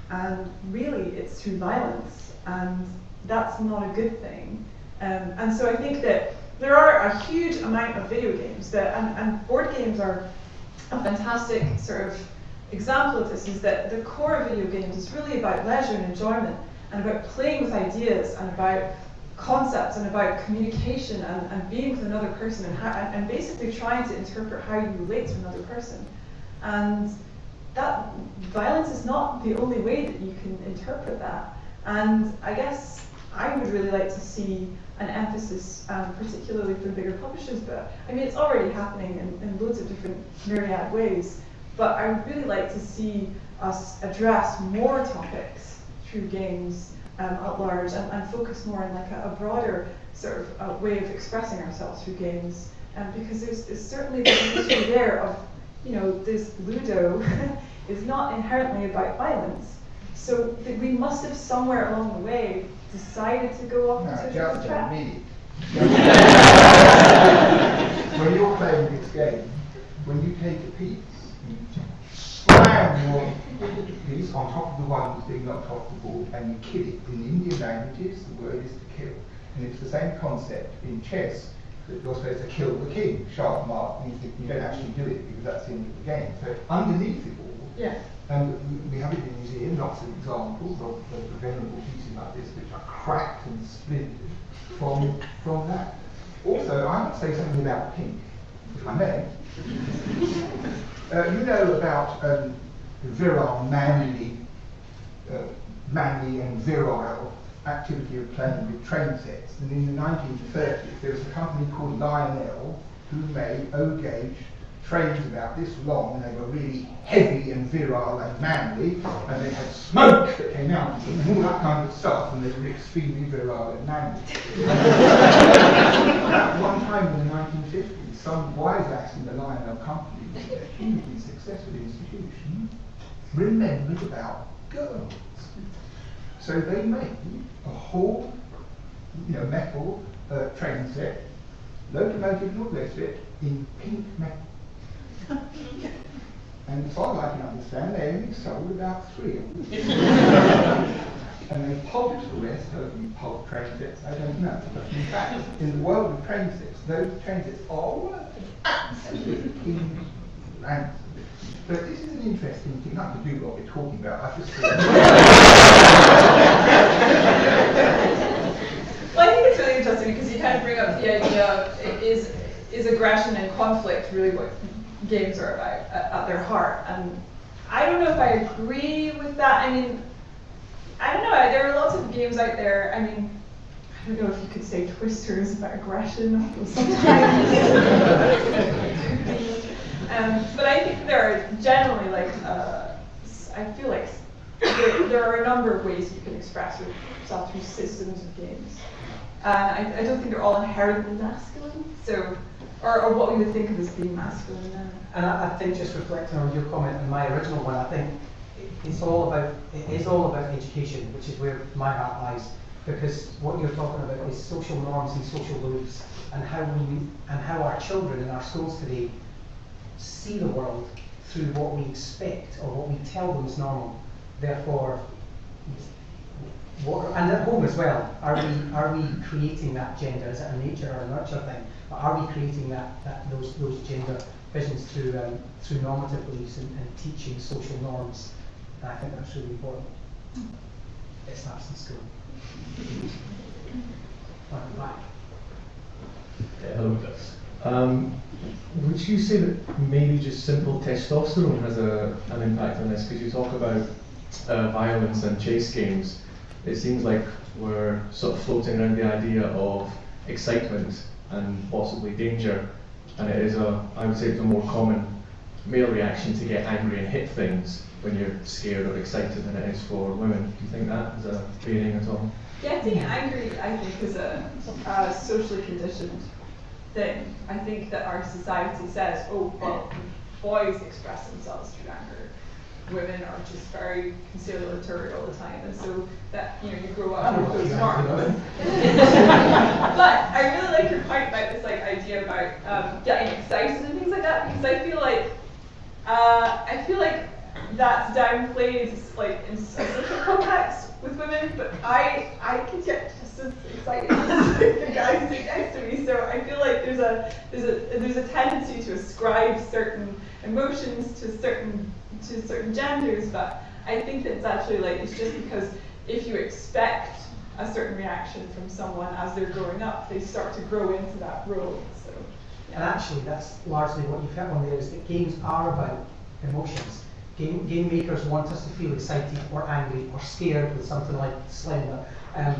And really, it's through violence. And that's not a good thing. And so I think that there are a huge amount of video games that, and board games are a fantastic sort of example of this, is that the core of video games is really about leisure and enjoyment, and about playing with ideas, and about concepts, and about communication, and being with another person, and basically trying to interpret how you relate to another person. And that violence is not the only way that you can interpret that. And I guess I would really like to see an emphasis, particularly for bigger publishers, but I mean, it's already happening in loads of different myriad ways, but I would really like to see us address more topics through games at large, and focus more on like a broader sort of way of expressing ourselves through games. Because there's certainly the history there of, this Ludo is not inherently about violence. So we must have somewhere along the way decided to go off to just the track. a minute. When you're playing this game, when you take a piece, you slam your piece on top of the one that's being knocked off the board and you kill it. In Indian languages, the word is to kill. And it's the same concept in chess, that you're supposed to kill the king. Sharp mark means that you don't actually do it because that's the end of the game. So underneath it all, and we have it in the museum, lots of examples of venerable pieces like this which are cracked and splintered from that. Also, I would say something about pink, if I may. You know about the virile, manly and virile activity of playing with train sets. And in the 1930s, there was a company called Lionel who made O-gauge trains about this long, and they were really heavy and virile and manly, and they had smoke that came out of them and all that kind of stuff, and they were extremely virile and manly. At one time in the 1950s, some wise ass in the Lionel company, a hugely successful institution, remembered about girls. So they made a whole, metal train set, locomotive and all the rest of it, in pink metal. And as far as I can understand, they only sold about 3 of them. And they pulped the rest of the pulp train sets, I don't know. But in fact, in the world of train sets, those train sets are worth absolutely ransom. But this is an interesting thing, not to do what we're talking about. I just Well, I think it's really interesting because you kind of bring up the idea of is aggression and conflict really what games are about at their heart? And I don't know if I agree with that. I mean, I don't know. There are lots of games out there. I mean, I don't know if you could say Twister is about aggression. But I think there are generally I feel like there are a number of ways you can express yourself through systems of games. And I don't think they're all inherently masculine, or what we would think of as being masculine now. And I think, just reflecting on your comment and my original one, I think it is all about education, which is where my heart lies, because what you're talking about is social norms and social beliefs, and how our children in our schools today see the world through what we expect or what we tell them is normal. Therefore, and at home as well, are we creating that gender? Is it a nature or a nurture thing? But are we creating those gender visions through normative beliefs and teaching social norms? And I think that's really important. It starts in school. Back. Hello, Chris. Would you say that maybe just simple testosterone has an impact on this? Because you talk about violence and chase games. It seems like we're sort of floating around the idea of excitement and possibly danger, and it is I would say it's a more common male reaction to get angry and hit things when you're scared or excited than it is for women. Do you think that is a bearing at all? Yeah, I think angry, is a socially conditioned thing. I think that our society says, oh, well, boys express themselves through anger. Women are just very conciliatory all the time, and so that you grow up with those norms. But I really like your point about this idea about getting excited and things like that, because I feel like that's downplayed in a social context with women, but I can get just as excited as the guys sitting next to me. So I feel like there's a tendency to ascribe certain emotions to certain genders, but I think that it's actually it's just because if you expect a certain reaction from someone as they're growing up, they start to grow into that role. So, yeah. And actually, that's largely what you've hit on there, is that games are about emotions. Game makers want us to feel excited or angry or scared with something like Slender, and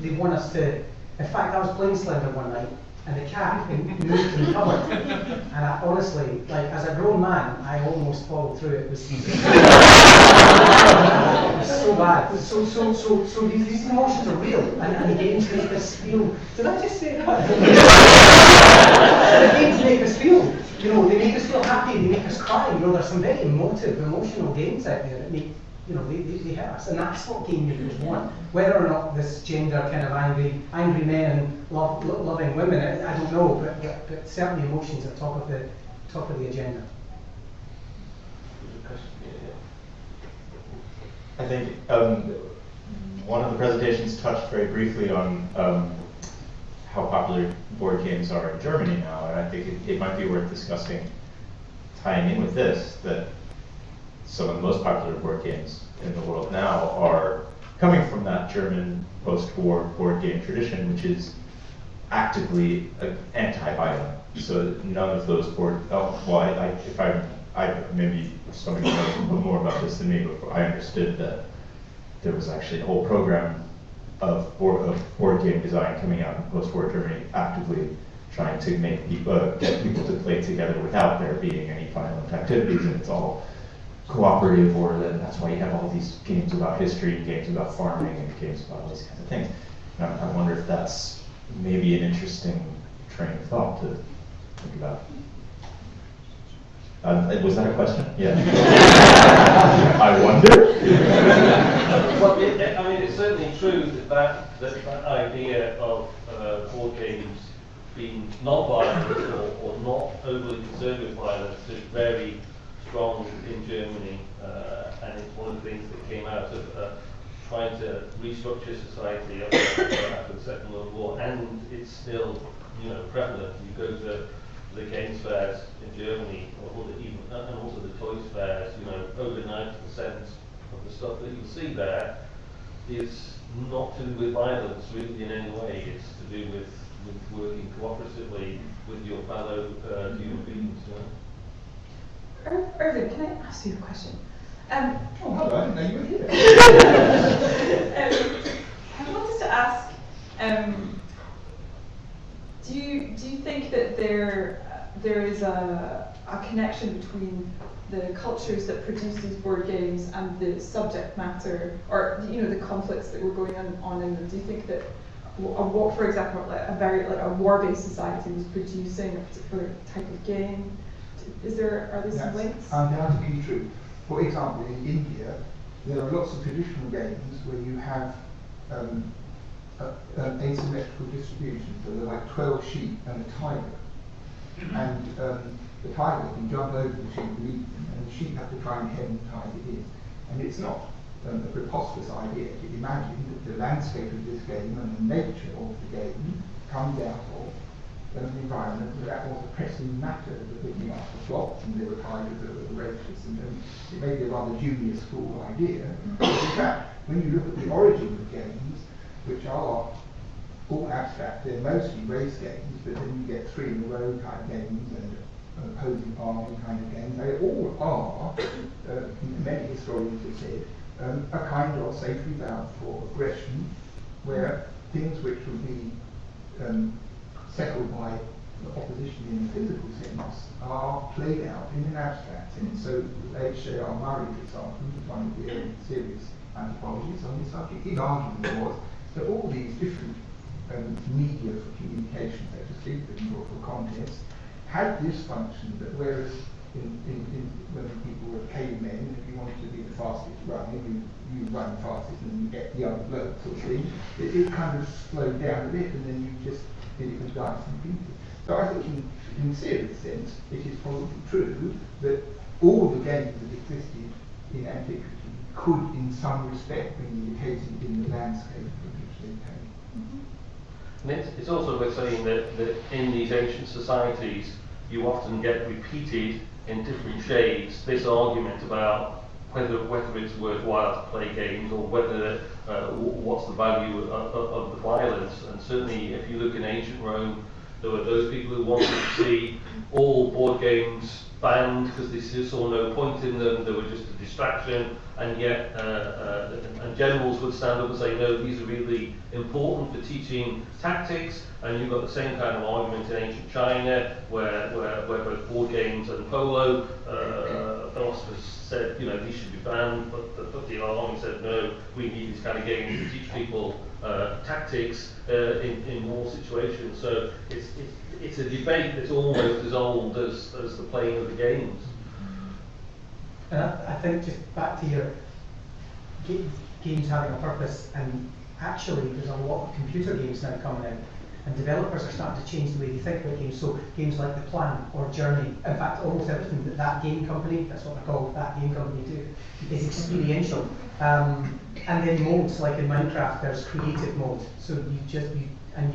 they want us to. In fact, I was playing Slender one night, and the cat moved in the cupboard, and I honestly, as a grown man, I almost followed through it. So bad. So these emotions are real, and the games make us feel. Did I just say that? The games make us feel. You know, they make us feel happy. They make us cry. You know, there's some very emotional games out there that make. You know, they hurt us, and that's what game makers want. Whether or not this gender kind of angry men and loving women, I don't know, but certainly emotions are top of the agenda. I think one of the presentations touched very briefly on how popular board games are in Germany now, and I think it might be worth discussing, tying in with this, that some of the most popular board games in the world now are coming from that German post-war board game tradition, which is actively anti-violent. So none of those maybe somebody knows more about this than me, but I understood that there was actually a whole program of board game design coming out in post-war Germany, actively trying to make get people to play together without there being any violent activities, and it's all cooperative, and that's why you have all these games about history, games about farming, and games about all these kinds of things. And I wonder if that's maybe an interesting train of thought to think about. Was that a question? Yeah. I wonder. Well, I mean, it's certainly true that idea of board games being non-violent or not overly concerned with violence is very strong in Germany, and it's one of the things that came out of trying to restructure society after the Second World War, and it's still, prevalent. You go to the games fairs in Germany, and also the toys fairs. Over 90% of the stuff that you'll see there is not to do with violence, really, in any way. It's to do with working cooperatively with your fellow human beings. Irving, can I ask you a question? Hello, I didn't know you were here. I wanted to ask, do you think that there is a connection between the cultures that produce these board games and the subject matter, or the conflicts that were going on in them? Do you think that, for example, a war-based society was producing a particular type of game? Are there some links? Undoubtedly true. For example, in India, there are lots of traditional games where you have an asymmetrical distribution. So there are like 12 sheep and a tiger. And the tiger can jump over the sheep and eat them, and the sheep have to try and hem the tiger in. And it's not a preposterous idea to imagine that the landscape of this game and the nature of the game comes out of an environment where that was a pressing matter, that looking after flocks, and there were tigers that were voracious, and it may be a rather junior school idea. But in fact, when you look at the origin of games, which are all abstract, they're mostly race games, but then you get three in a row type games and opposing army kind of games. They all are, many historians have said, a kind of safety valve for aggression, where things which would be settled by the opposition in a physical sense are played out in an abstract sense. So H.J.R. Murray, for example, was one of the early serious anthropologists on this subject. His argument was that all these different media for communication, so to speak, or for contest, had this function that whereas when people were cavemen, if you wanted to be the fastest running, you run fastest and you get the other bloke sort of thing, it kind of slowed down a bit and then you just did it with dice and people. So I think in a serious sense, it is probably true that all the games that existed in antiquity could in some respect be indicated in the landscape from which they came. And it's also worth saying that in these ancient societies, you often get repeated in different shades this argument about whether it's worthwhile to play games or whether what's the value of the violence. And certainly, if you look in ancient Rome, there were those people who wanted to see all board games banned because they saw no point in them, they were just a distraction, and yet and generals would stand up and say, no, these are really important for teaching tactics. And you've got the same kind of argument in ancient China, where both board games and polo, philosophers said, these should be banned, but the army said, no, we need these kind of games to teach people tactics in war situations. So it's a debate that's almost as old as the playing of the games. I think just back to your games having a purpose, and actually there's a lot of computer games now coming out, and developers are starting to change the way they think about games. So games like The Plan or Journey, in fact almost everything that game company, that's what they're called, that game company do, is experiential. And then modes, like in Minecraft, there's creative mode. So you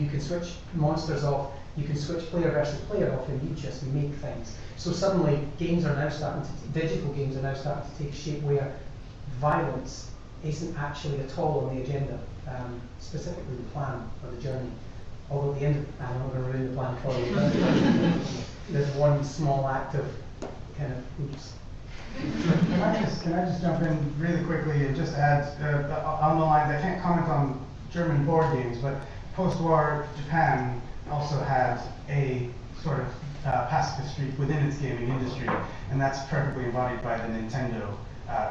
can switch monsters off, you can switch player versus player off, and you just make things. So suddenly games are now digital games are now starting to take shape where violence isn't actually at all on the agenda, specifically The Plan or The Journey. Although at the end of I'm not going to ruin The Plan for you, but there's one small act of kind of oops. Can I just jump in really quickly and just add on the lines, I can't comment on German board games, but post-war Japan also had a sort of pacifist streak within its gaming industry, and that's perfectly embodied by the Nintendo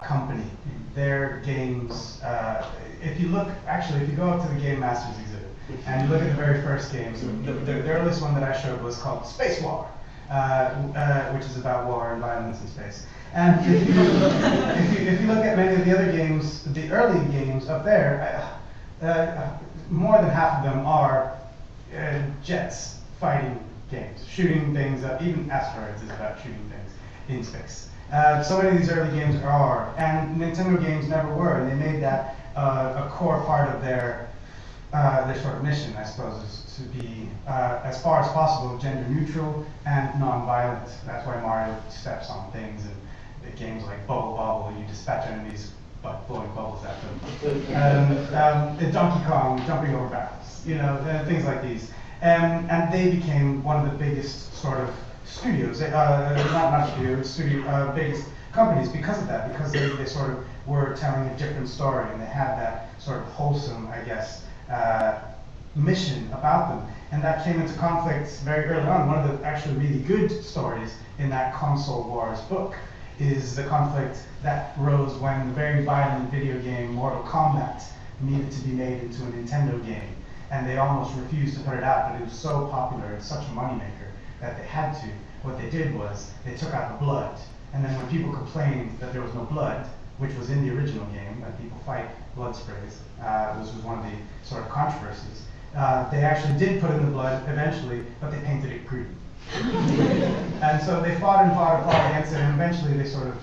company. Their games, if you go up to the Game Masters exhibit and you look at the very first games, the earliest one that I showed was called Spacewar, which is about war and violence in space. And if you look at many of the other games, the early games up there, more than half of them are jets fighting games, shooting things up. Even Asteroids is about shooting things in space. So many of these early games are, and Nintendo games never were, and they made that a core part of their sort of mission, I suppose, is to be as far as possible gender neutral and non-violent. That's why Mario steps on things, and the games like Bubble Bobble, you dispatch enemies by blowing bubbles at them. Donkey Kong jumping over barrels, things like these. And they became one of the biggest sort of studios, biggest companies because of that, because they sort of were telling a different story, and they had that sort of wholesome, I guess, mission about them. And that came into conflict very early on. One of the actually really good stories in that Console Wars book is the conflict that rose when the very violent video game Mortal Kombat needed to be made into a Nintendo game. And they almost refused to put it out, but it was so popular, it's such a moneymaker, that they had to. What they did was, they took out the blood, and then when people complained that there was no blood, which was in the original game, that people fight blood sprays, this was one of the sort of controversies, they actually did put in the blood eventually, but they painted it green. And so they fought against it, and eventually they sort of,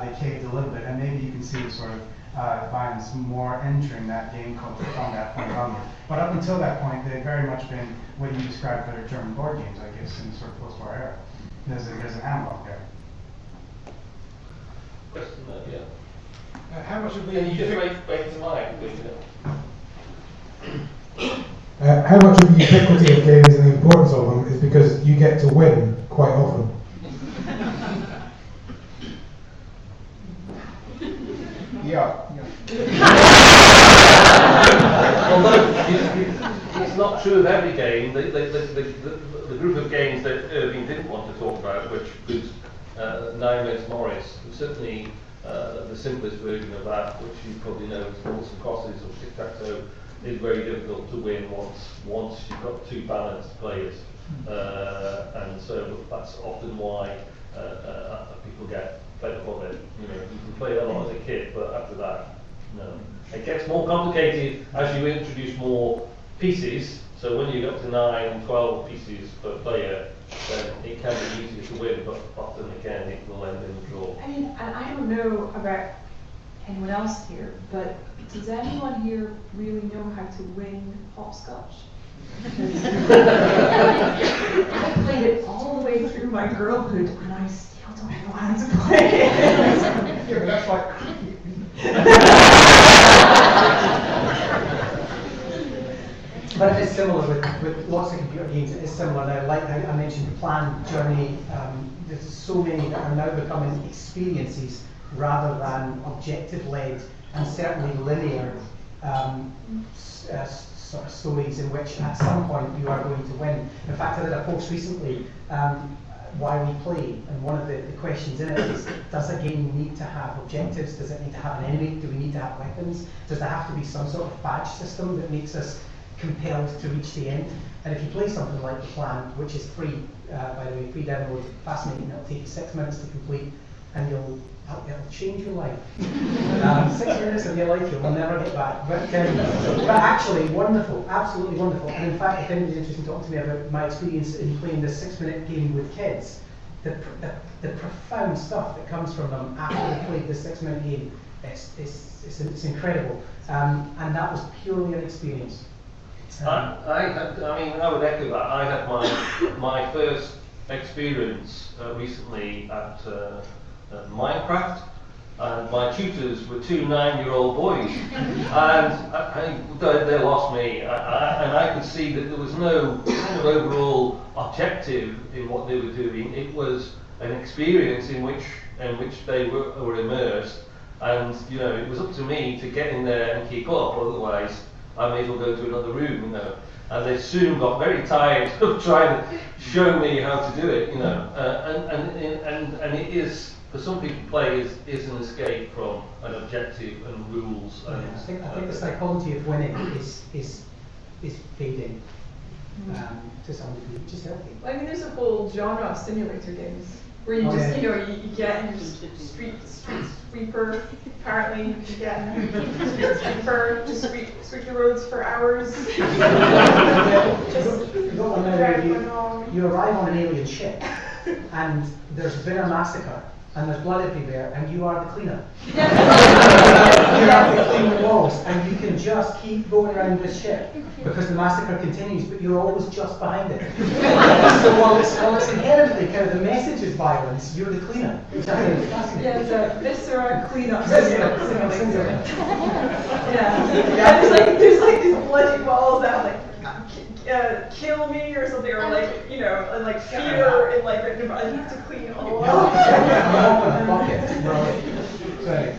they caved a little bit, and maybe you can see the sort of violence more entering that game culture from that point onward. But up until that point, they'd very much been what you described for German board games, I guess, in the sort of post-war era. There's an analog there. Question there, yeah. How much of the Can you just wait to mine, please? How much of the ubiquity of games and the importance of them is because you get to win quite often? Yeah. Although it's not true of every game, the group of games that Irving didn't want to talk about, which was Nine Minutes Morris, was certainly the simplest version of that, which you probably know as Noughts and Crosses or Tic-Tac-Toe, is very difficult to win once you've got two balanced players. And so that's often why people get fed up of it. You can play it a lot as a kid, but after that, no. It gets more complicated as you introduce more pieces. So when you get up to 9 and 12 pieces per player, then it can be easier to win, but often again it will end in a draw. I mean, and I don't know about anyone else here, but does anyone here really know how to win hopscotch? I played it all the way through my girlhood, and I still don't know how to play it. Yeah, but that's like cricket. But it is similar with lots of computer games. It is similar now. Like I mentioned, Plan, Journey. There's so many that are now becoming experiences rather than objective-led and certainly linear sort of stories in which at some point you are going to win. In fact, I did a post recently, why we play, and one of the questions in it is, does a game need to have objectives? Does it need to have an enemy? Do we need to have weapons? Does there have to be some sort of badge system that makes us compelled to reach the end? And if you play something like The Plan, which is free, by the way, free download, fascinating, it'll take you 6 minutes to complete, and it'll change your life. 6 minutes of your life you'll never get back. But actually, wonderful, absolutely wonderful. And in fact, if anybody's interested in talking to me about my experience in playing this 6-minute game with kids, the profound stuff that comes from them after they've played this 6-minute game, it's incredible. And that was purely an experience. I would echo that. I had my first experience recently at Minecraft, and my tutors were 2 9-year-old boys, and they lost me, and I could see that there was no kind of overall objective in what they were doing. It was an experience in which they were immersed, and it was up to me to get in there and keep up, otherwise I may as well go to another room, And they soon got very tired of trying to show me how to do it, and it is, for some people, play is an escape from an objective and rules. And I think the psychology of winning is fading to some degree, which is healthy. I mean, there's a whole genre of simulator games where you you get your street sweeper. Apparently, you get a street sweeper to sweep the roads for hours. You arrive on an alien ship, and there's been a massacre, and there's blood everywhere, and you are the cleaner. You have to clean the walls, and you can just keep going around this ship because the massacre continues, but you're always just behind it. So while it's inherently kind of the message is violence, you're the cleaner, which I think is fascinating. Yeah, it's a viscera cleanup simulator. Yeah, there's like these bloody walls that like kill me or something, or like fear and like I have to clean all up. Sorry.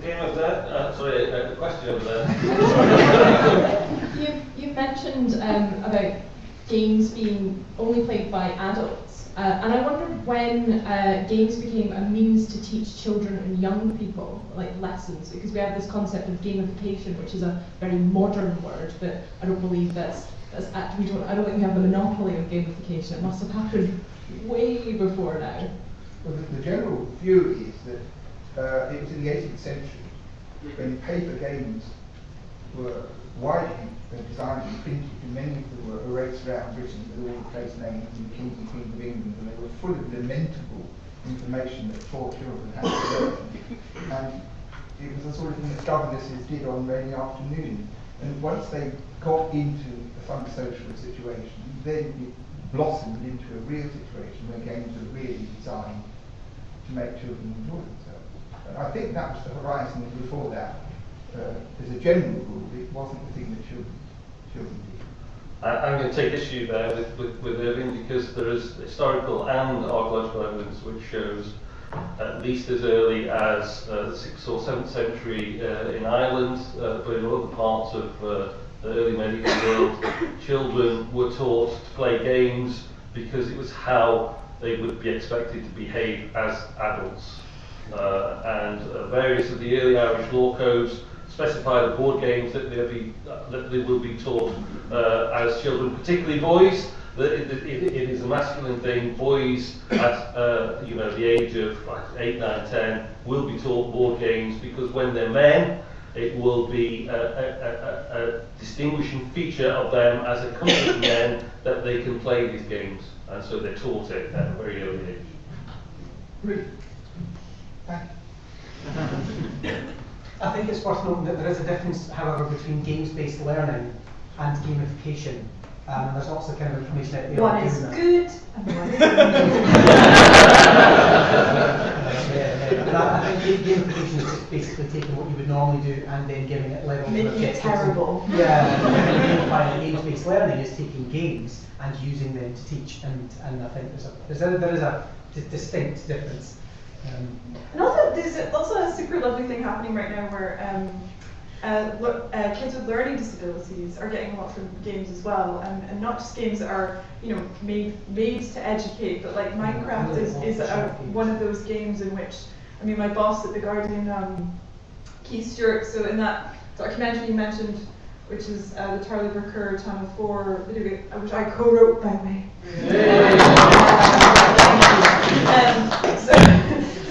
Game of that. Sorry, a question over there. You've mentioned about games being only played by adults, and I wondered when games became a means to teach children and young people like lessons, because we have this concept of gamification, which is a very modern word, but I don't believe I don't think we have the monopoly of gamification. It must have happened way before now. Well, the general view is that it was in the 18th century when paper games were widely designed and printed, and many of them were erased around Britain with all the place names and the kings and queens of England, and they were full of lamentable information that poor children had to learn. And it was the sort of thing that governesses did on rainy afternoons. And once they got into a fun social situation, then it blossomed into a real situation where games were really designed to make children enjoy themselves. And I think that was the horizon before that. As a general rule, it wasn't the thing that children did. I'm going to take issue there with Irving, because there is historical and archaeological evidence which shows at least as early as the 6th or 7th century in Ireland, but in other parts of the early medieval world, children were taught to play games because it was how they would be expected to behave as adults. And various of the early Irish law codes specify the board games that they will be taught as children, particularly boys. It is a masculine thing. Boys at the age of 8, 9, 10 will be taught board games, because when they're men, it will be a distinguishing feature of them as a company of men that they can play these games, and so they're taught it at a very early age. Reid. I think it's worth noting that there is a difference, however, between games-based learning and gamification. There's also kind of information out there. One is good and one is I think gamification is just basically taking what you would normally do and then giving it levels of making it terrible. Yeah, gamifying skill-based learning is taking games and using them to teach, and I think there is a distinct difference. And also, there's also a super lovely thing happening right now where kids with learning disabilities are getting a lot from games as well, and not just games that are made to educate, but like Minecraft is one of those games in which, I mean, my boss at The Guardian, Keith Stewart, so in that documentary you mentioned, which is the Charlie Brooker Channel 4 video game, which I co-wrote, by the way.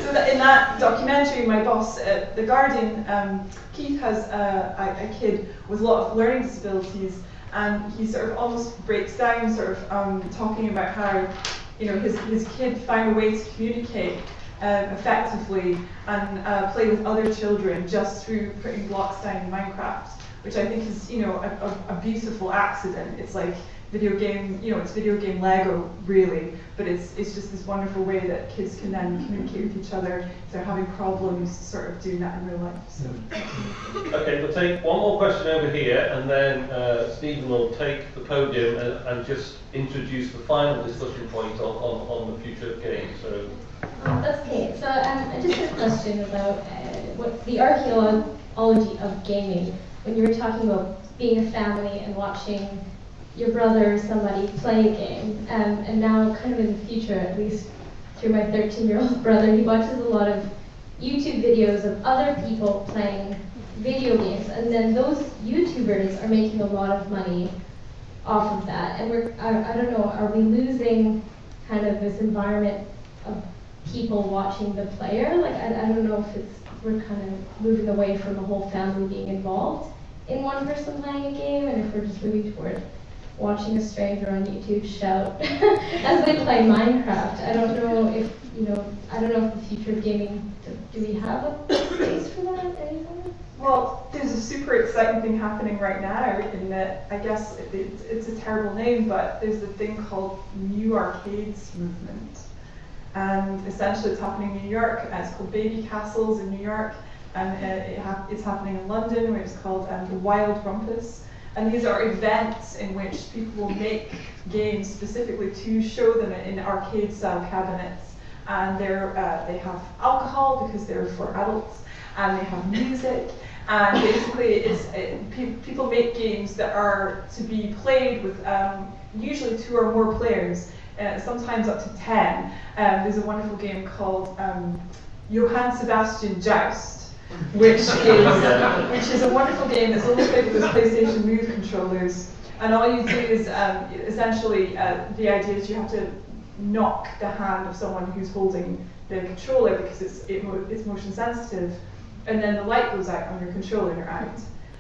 So that in that documentary, my boss at The Guardian, Keith has a kid with a lot of learning disabilities, and he sort of almost breaks down, sort of talking about how his kid found a way to communicate effectively and play with other children just through putting blocks down in Minecraft, which I think is a beautiful accident. It's like video game, it's video game Lego really, but it's just this wonderful way that kids can then communicate with each other if they're having problems, sort of doing that in real life. So. Okay, we'll take one more question over here, and then Stephen will take the podium and just introduce the final discussion point on the future of games. So. Okay, so I just have a question about what the archaeology of gaming. When you were talking about being a family and watching your brother or somebody play a game, and now kind of in the future, at least through my 13-year-old brother, he watches a lot of YouTube videos of other people playing video games, and then those YouTubers are making a lot of money off of that, and I don't know, are we losing kind of this environment of people watching the player? Like, I don't know if we're kind of moving away from the whole family being involved in one person playing a game, and if we're just moving toward watching a stranger on YouTube shout as they play Minecraft. I don't know if the future of gaming, do we have a space for that anymore? Well, there's a super exciting thing happening right now in that, I guess it's a terrible name, but there's a thing called New Arcades movement. And essentially it's happening in New York, it's called Baby Castles in New York, and it's happening in London, where it's called the Wild Rumpus. And these are events in which people will make games specifically to show them in arcade-style cabinets. And they have alcohol because they're for adults, and they have music. And basically, people make games that are to be played with usually 2 or more players, sometimes up to 10. There's a wonderful game called Johann Sebastian Joust, which is a wonderful game that's only played with those PlayStation Move controllers. And all you do is essentially the idea is you have to knock the hand of someone who's holding the controller because it's motion sensitive, and then the light goes out on your controller and you're out.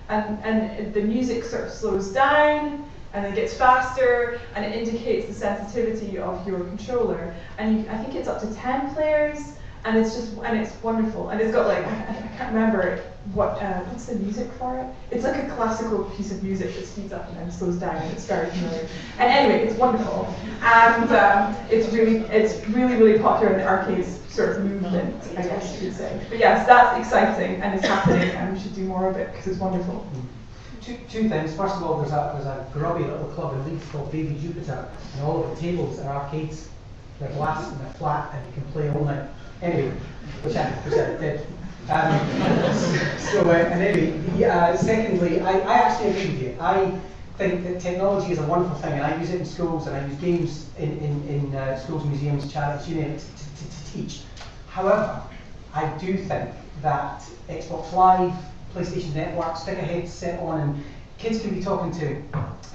And the music sort of slows down, and it gets faster, and it indicates the sensitivity of your controller. And I think it's up to 10 players, and it's wonderful. And it's got like, I can't remember what's the music for it? It's like a classical piece of music that speeds up and then slows down, and it's very familiar. And anyway, it's wonderful. And it's really popular in the arcades sort of movement, I guess you could say. But yes, that's exciting, and it's happening, and we should do more of it because it's wonderful. Two things. First of all, there's a grubby little club in Leeds called Baby Jupiter, and all of the tables are arcades. They're glass and they're flat, and you can play all night. Anyway, which I did. Secondly, I actually agree with you. I think that technology is a wonderful thing, and I use it in schools, and I use games in schools, museums, charities, you name it, to teach. However, I do think that Xbox Live, PlayStation Network, stick a headset on, and kids can be talking to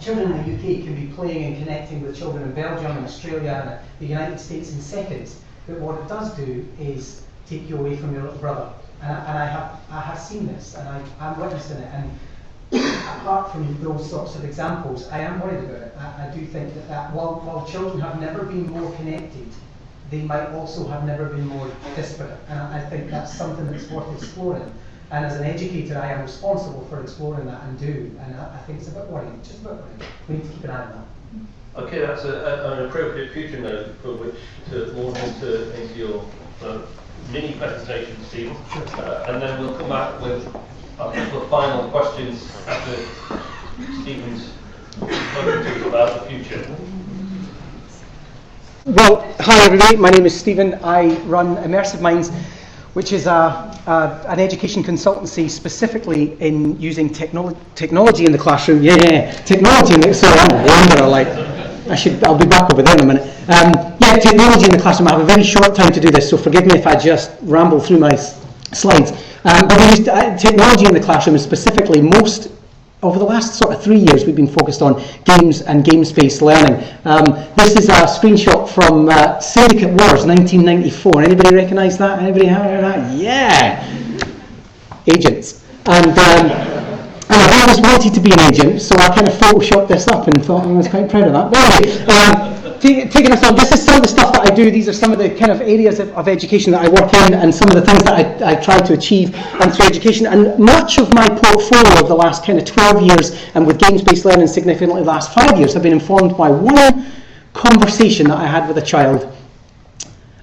children in the UK, can be playing and connecting with children in Belgium and Australia and the United States in seconds. But what it does do is take you away from your little brother. And I have seen this, and I'm witnessing it. And apart from those sorts of examples, I am worried about it. I do think that while children have never been more connected, they might also have never been more disparate. And I think that's something that's worth exploring. And as an educator, I am responsible for exploring that and do. And I think it's a bit worrying, just a bit worrying. We need to keep an eye on that. Okay, that's an appropriate future note for which to launch into your mini presentation, Stephen. And then we'll come back with a couple of final questions after Stephen's. about the future? Well, hi everybody, my name is Stephen. I run Immersive Minds, which is an education consultancy specifically in using technology in the classroom. Yeah, technology in the, sorry, I'm a wanderer, like, I'll be back over there in a minute. Yeah, technology in the classroom. I have a very short time to do this, so forgive me if I just ramble through my slides. But we use technology in the classroom, and specifically over the last sort of 3 years, we've been focused on games and game-based learning. This is a screenshot from Syndicate Wars, 1994. Anybody recognise that? Anybody heard that? Yeah! Agents. And I always wanted to be an agent, so I kind of photoshopped this up and thought I was quite proud of that. But anyway, taking us on, this is some of the stuff that I do. These are some of the kind of areas of education that I work in, and some of the things that I try to achieve through education. And much of my portfolio of the last kind of 12 years, and with games-based learning significantly the last 5 years, have been informed by one conversation that I had with a child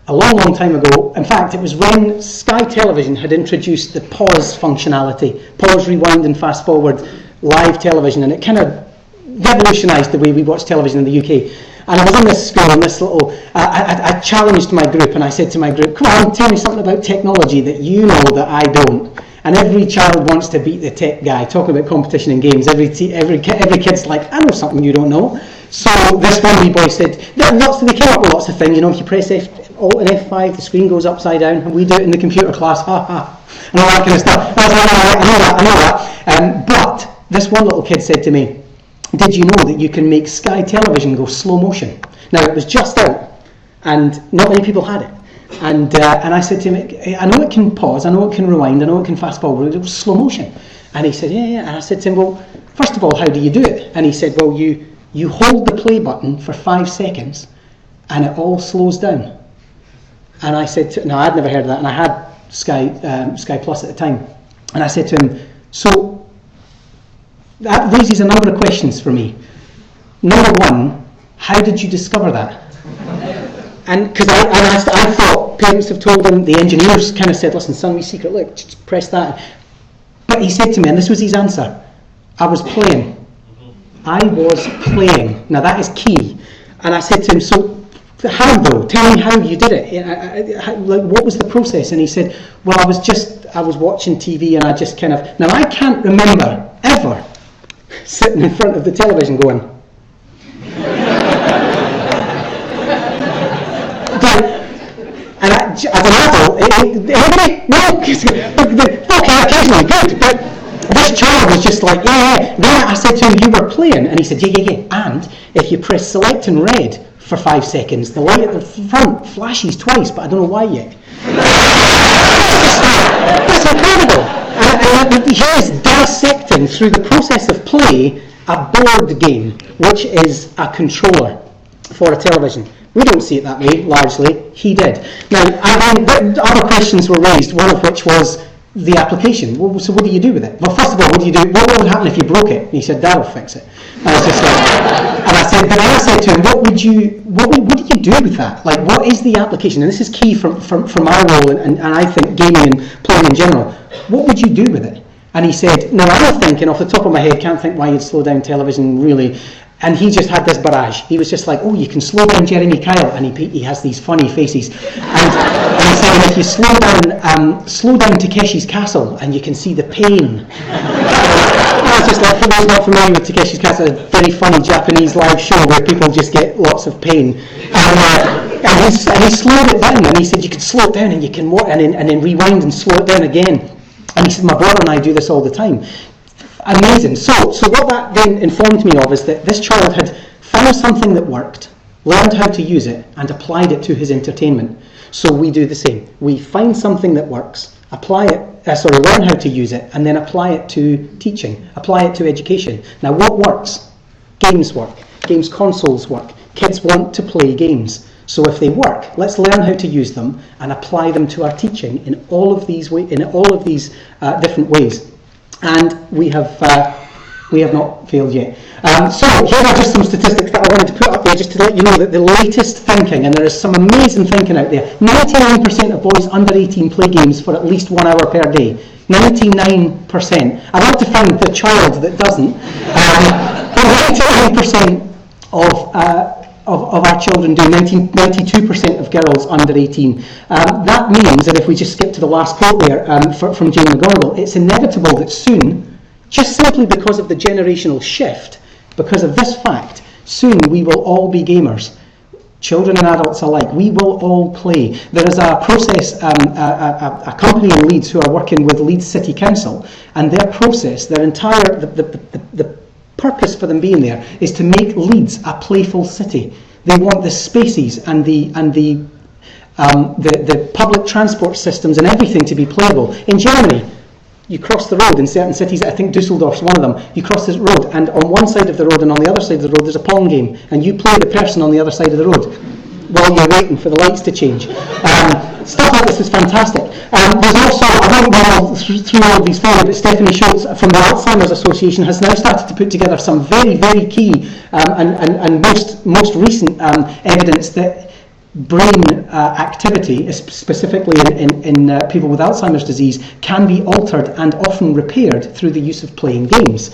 a long time ago. In fact, it was when Sky Television had introduced the pause functionality, pause, rewind and fast forward live television, and it kind of revolutionised the way we watch television in the UK. And I was in this school, and this little, I challenged my group, and I said to my group, come on, tell me something about technology that you know that I don't. And every child wants to beat the tech guy, talking about competition in games. Every kid's like, I know something you don't know. So this one wee boy said, they came up with lots of things, you know, if you press Alt and F5, the screen goes upside down, and we do it in the computer class, and all that kind of stuff. I know that. But this one little kid said to me, did you know that you can make Sky Television go slow motion? Now, it was just out, and not many people had it. And I said to him, I know it can pause, I know it can rewind, I know it can fast forward, it was slow motion. And he said, yeah. And I said to him, well, first of all, how do you do it? And he said, well, you hold the play button for 5 seconds, and it all slows down. And I said, no, I'd never heard of that, and I had Sky Plus at the time. And I said to him, so that raises a number of questions for me. Number one, how did you discover that? And because I thought parents have told him, the engineers kind of said, listen, son, we secret, look, just press that. But he said to me, and this was his answer, I was playing. I was playing. Now that is key. And I said to him, so how though? Tell me how you did it. What was the process? And he said, well, I was watching TV, and I just kind of, now I can't remember ever sitting in front of the television going, and as an adult, everybody, no, okay, occasionally, good, but this child was just like, yeah. Then I said to him, you were playing, and he said, yeah, and if you press select and red for 5 seconds, the light at the front flashes twice, but I don't know why yet. That's incredible. And here's dissecting through the process of play a board game, which is a controller for a television. We don't see it that way, largely. He did. Now, other questions were raised, one of which was the application. Well, so what do you do with it? Well, first of all, what do you do? What would happen if you broke it? And he said, Dad will fix it. And I said to him, what do you do with that? Like, what is the application? And this is key from my role, and I think gaming and playing in general. What would you do with it? And he said, now I'm thinking off the top of my head, can't think why you'd slow down television, really. And he just had this barrage. He was just like, oh, you can slow down Jeremy Kyle, and he has these funny faces. And he said, if you slow down Takeshi's Castle, and you can see the pain. I was just like, for those not familiar with Takeshi's Castle, a very funny Japanese live show where people just get lots of pain. And he slowed it down, and he said, you can slow it down, and you can and then rewind and slow it down again. And he said, my brother and I do this all the time. Amazing. So what that then informed me of is that this child had found something that worked, learned how to use it, and applied it to his entertainment. So we do the same. We find something that works, learn how to use it, and then apply it to teaching, apply it to education. Now, what works? Games work. Games consoles work. Kids want to play games. So if they work, let's learn how to use them and apply them to our teaching in all of these different ways. And we have not failed yet. So here are just some statistics that I wanted to put up there just to let you know that the latest thinking, and there is some amazing thinking out there, 99% of boys under 18 play games for at least 1 hour per day. 99%. I'd like to find the child that doesn't. But 99% of our children do, 92% of girls under 18. That means, and if we just skip to the last quote there from Jane McGonigal, it's inevitable that soon, just simply because of the generational shift, because of this fact, soon we will all be gamers. Children and adults alike, we will all play. There is a process, a company in Leeds who are working with Leeds City Council, and their process, their entire, the purpose for them being there is to make Leeds a playful city. They want the spaces and the public transport systems and everything to be playable. In Germany, you cross the road in certain cities, I think Dusseldorf's one of them, you cross this road and on one side of the road and on the other side of the road there's a pong game and you play the person on the other side of the road while you're waiting for the lights to change. Stuff like this is fantastic. There's also, I won't go through all of these things, but Stephanie Schultz from the Alzheimer's Association has now started to put together some very, very key and most recent evidence that brain activity, specifically in people with Alzheimer's disease, can be altered and often repaired through the use of playing games.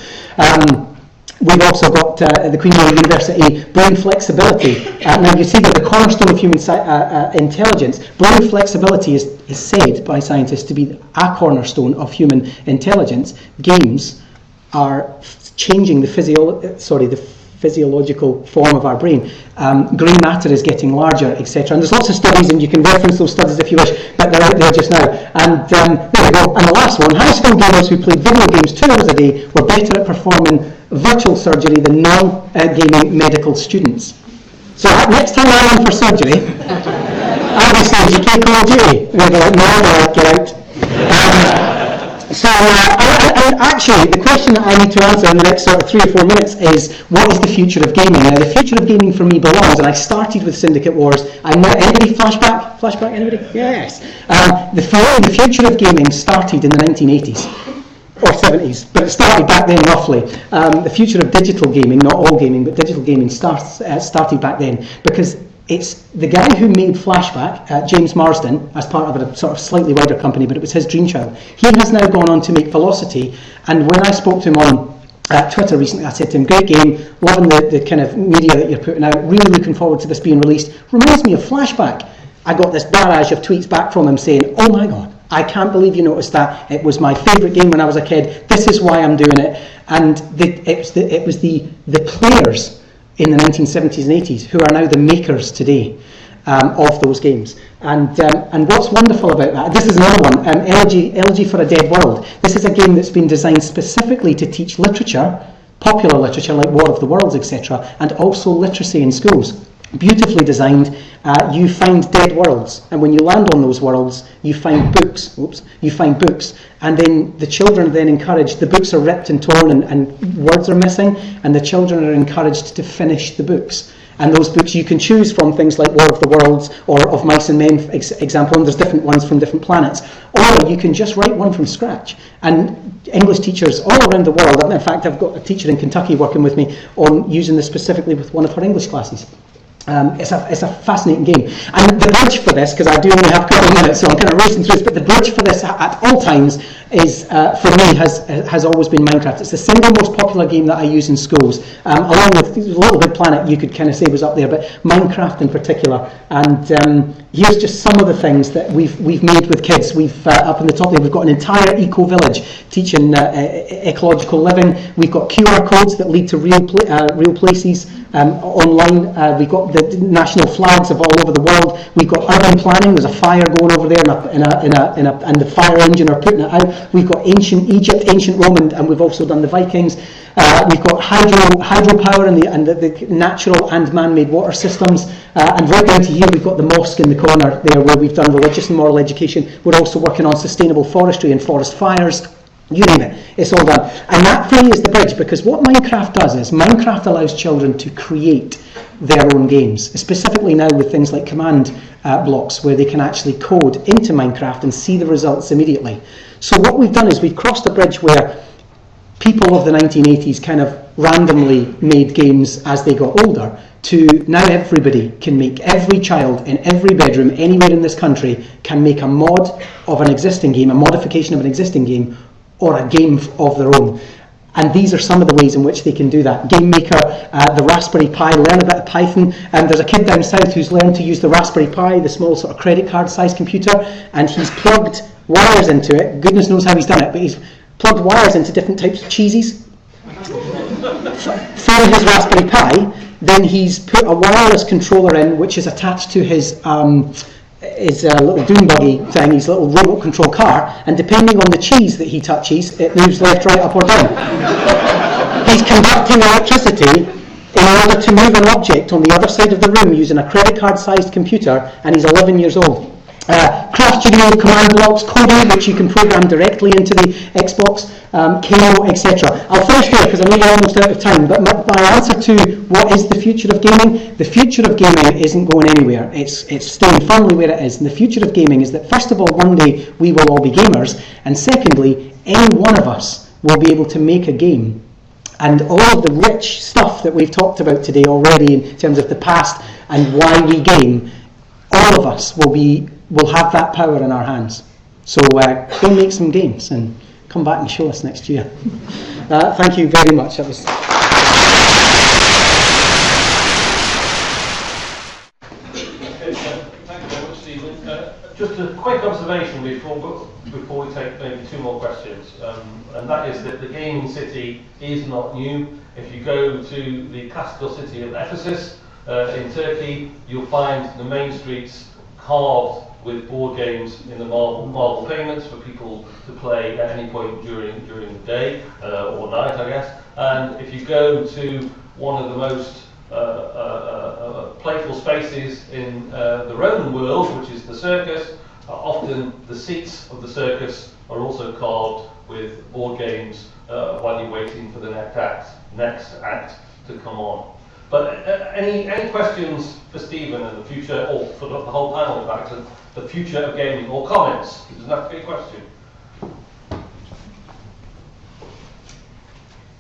We've also got the Queen Mary University brain flexibility. Now you see that the cornerstone of human intelligence, brain flexibility is said by scientists to be a cornerstone of human intelligence. Games are changing the physiological form of our brain. Grey matter is getting larger, etc. And there's lots of studies, and you can reference those studies if you wish, but they're out there just now. And there we go. And the last one, high school gamers who played video games 2 hours a day were better at performing virtual surgery than non-gaming medical students. So next time I run for surgery, I'll be saying, "Do you play Call of Duty?" And they'll go, "No, get out." And actually, the question that I need to answer in the next sort of 3 or 4 minutes is, what is the future of gaming? Now, the future of gaming for me belongs, and I started with Syndicate Wars. Anybody flashback? Flashback? Anybody? Yes. The future of gaming started in the 1980s. Or 70s, but it started back then roughly. The future of digital gaming, not all gaming, but digital gaming started back then, because it's the guy who made Flashback, James Marsden, as part of a sort of slightly wider company, but it was his dreamchild. He has now gone on to make Velocity, and when I spoke to him on Twitter recently, I said to him, "Great game, loving the kind of media that you're putting out, really looking forward to this being released. Reminds me of Flashback." I got this barrage of tweets back from him saying, "Oh my God, I can't believe you noticed that. It was my favourite game when I was a kid. This is why I'm doing it." And it was the players in the 1970s and 80s who are now the makers today of those games. And what's wonderful about that, this is another one, Elegy for a Dead World. This is a game that's been designed specifically to teach literature, popular literature like War of the Worlds, etc., and also literacy in schools. Beautifully designed. You find dead worlds, and when you land on those worlds, you find books. You find books, and then the children are then encouraged. The books are ripped and torn, and words are missing, and the children are encouraged to finish the books. And those books you can choose from, things like War of the Worlds or Of Mice and Men, example, and there's different ones from different planets. Or you can just write one from scratch. And English teachers all around the world, in fact, I've got a teacher in Kentucky working with me on using this specifically with one of her English classes. It's a fascinating game, and the bridge for this, because I do only have a couple of minutes, so I'm kind of racing through this, but the bridge for this at all times is, for me, has always been Minecraft. It's the single most popular game that I use in schools, along with Little Big Planet, you could kind of say was up there, but Minecraft in particular. And here's just some of the things that we've made with kids. We've up in the top there, we've got an entire eco-village teaching ecological living. We've got QR codes that lead to real places online. We've got the national flags of all over the world. We've got urban planning. There's a fire going over there, and the fire engine are putting it out. We've got ancient Egypt, ancient Rome, and we've also done the Vikings. We've got hydropower and the natural and man-made water systems. And right down to here, we've got the mosque in the corner there, where we've done religious and moral education. We're also working on sustainable forestry and forest fires. You name it, it's all done. And that for me is the bridge, because what Minecraft does is Minecraft allows children to create their own games, specifically now with things like command blocks, where they can actually code into Minecraft and see the results immediately. So what we've done is we've crossed a bridge where people of the 1980s kind of randomly made games as they got older, to now everybody can make, every child in every bedroom anywhere in this country can make a mod of an existing game, a modification of an existing game, or a game of their own. And these are some of the ways in which they can do that. Game Maker, the Raspberry Pi, learn a bit of Python. There's a kid down south who's learned to use the Raspberry Pi, the small sort of credit card sized computer, and he's plugged wires into it. Goodness knows how he's done it, but he's plugged wires into different types of cheeses for his Raspberry Pi. Then he's put a wireless controller in, which is attached to his little dune buggy thing, his little remote control car, and depending on the cheese that he touches, it moves left, right, up or down. He's conducting electricity in order to move an object on the other side of the room using a credit card sized computer, and he's 11 years old. Craft your own command blocks, coding, which you can program directly into the Xbox, Kano, etc. I'll finish here because I know we're almost out of time, but my answer to what is the future of gaming, the future of gaming isn't going anywhere. It's staying firmly where it is. And the future of gaming is that, first of all, one day we will all be gamers, and secondly, any one of us will be able to make a game. And all of the rich stuff that we've talked about today already in terms of the past and why we game, all of us will have that power in our hands. So go make some games and come back and show us next year. Thank you very much. That was. Thank you very much, Stephen. Just a quick observation before we take maybe two more questions, and that is that the gaming city is not new. If you go to the classical city of Ephesus in Turkey, you'll find the main streets carved with board games in the marble pavements for people to play at any point during the day or night, I guess. And if you go to one of the most playful spaces in the Roman world, which is the circus, often the seats of the circus are also carved with board games while you're waiting for the next act to come on. But any questions for Stephen and the future, or for the whole panel, in fact, the future of gaming, or comments? It doesn't have to be a question.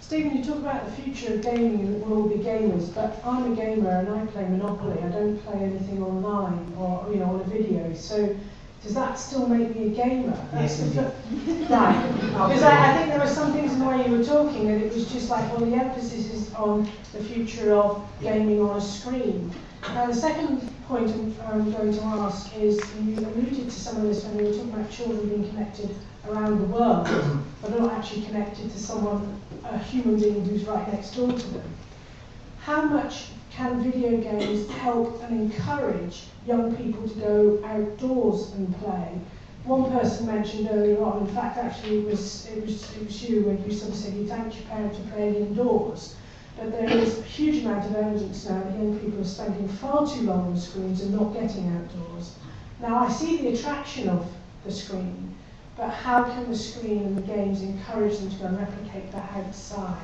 Stephen, you talk about the future of gaming and that we'll all be gamers, but I'm a gamer and I play Monopoly. I don't play anything online or on a video. So does that still make me a gamer? Yes, indeed. Right. Because I think there were some things in the way you were talking that it was just like, well, the emphasis is on the future of gaming on a screen. Now, the second point I'm going to ask is, you alluded to some of this when you were talking about children being connected around the world, but not actually connected to someone, a human being who's right next door to them. How much can video games help and encourage young people to go outdoors and play? One person mentioned earlier on, in fact, actually it was you when you sort of said you thanked your parents for playing indoors. But there is a huge amount of evidence now that young people are spending far too long on screens and not getting outdoors. Now, I see the attraction of the screen, but how can the screen and the games encourage them to go and replicate that outside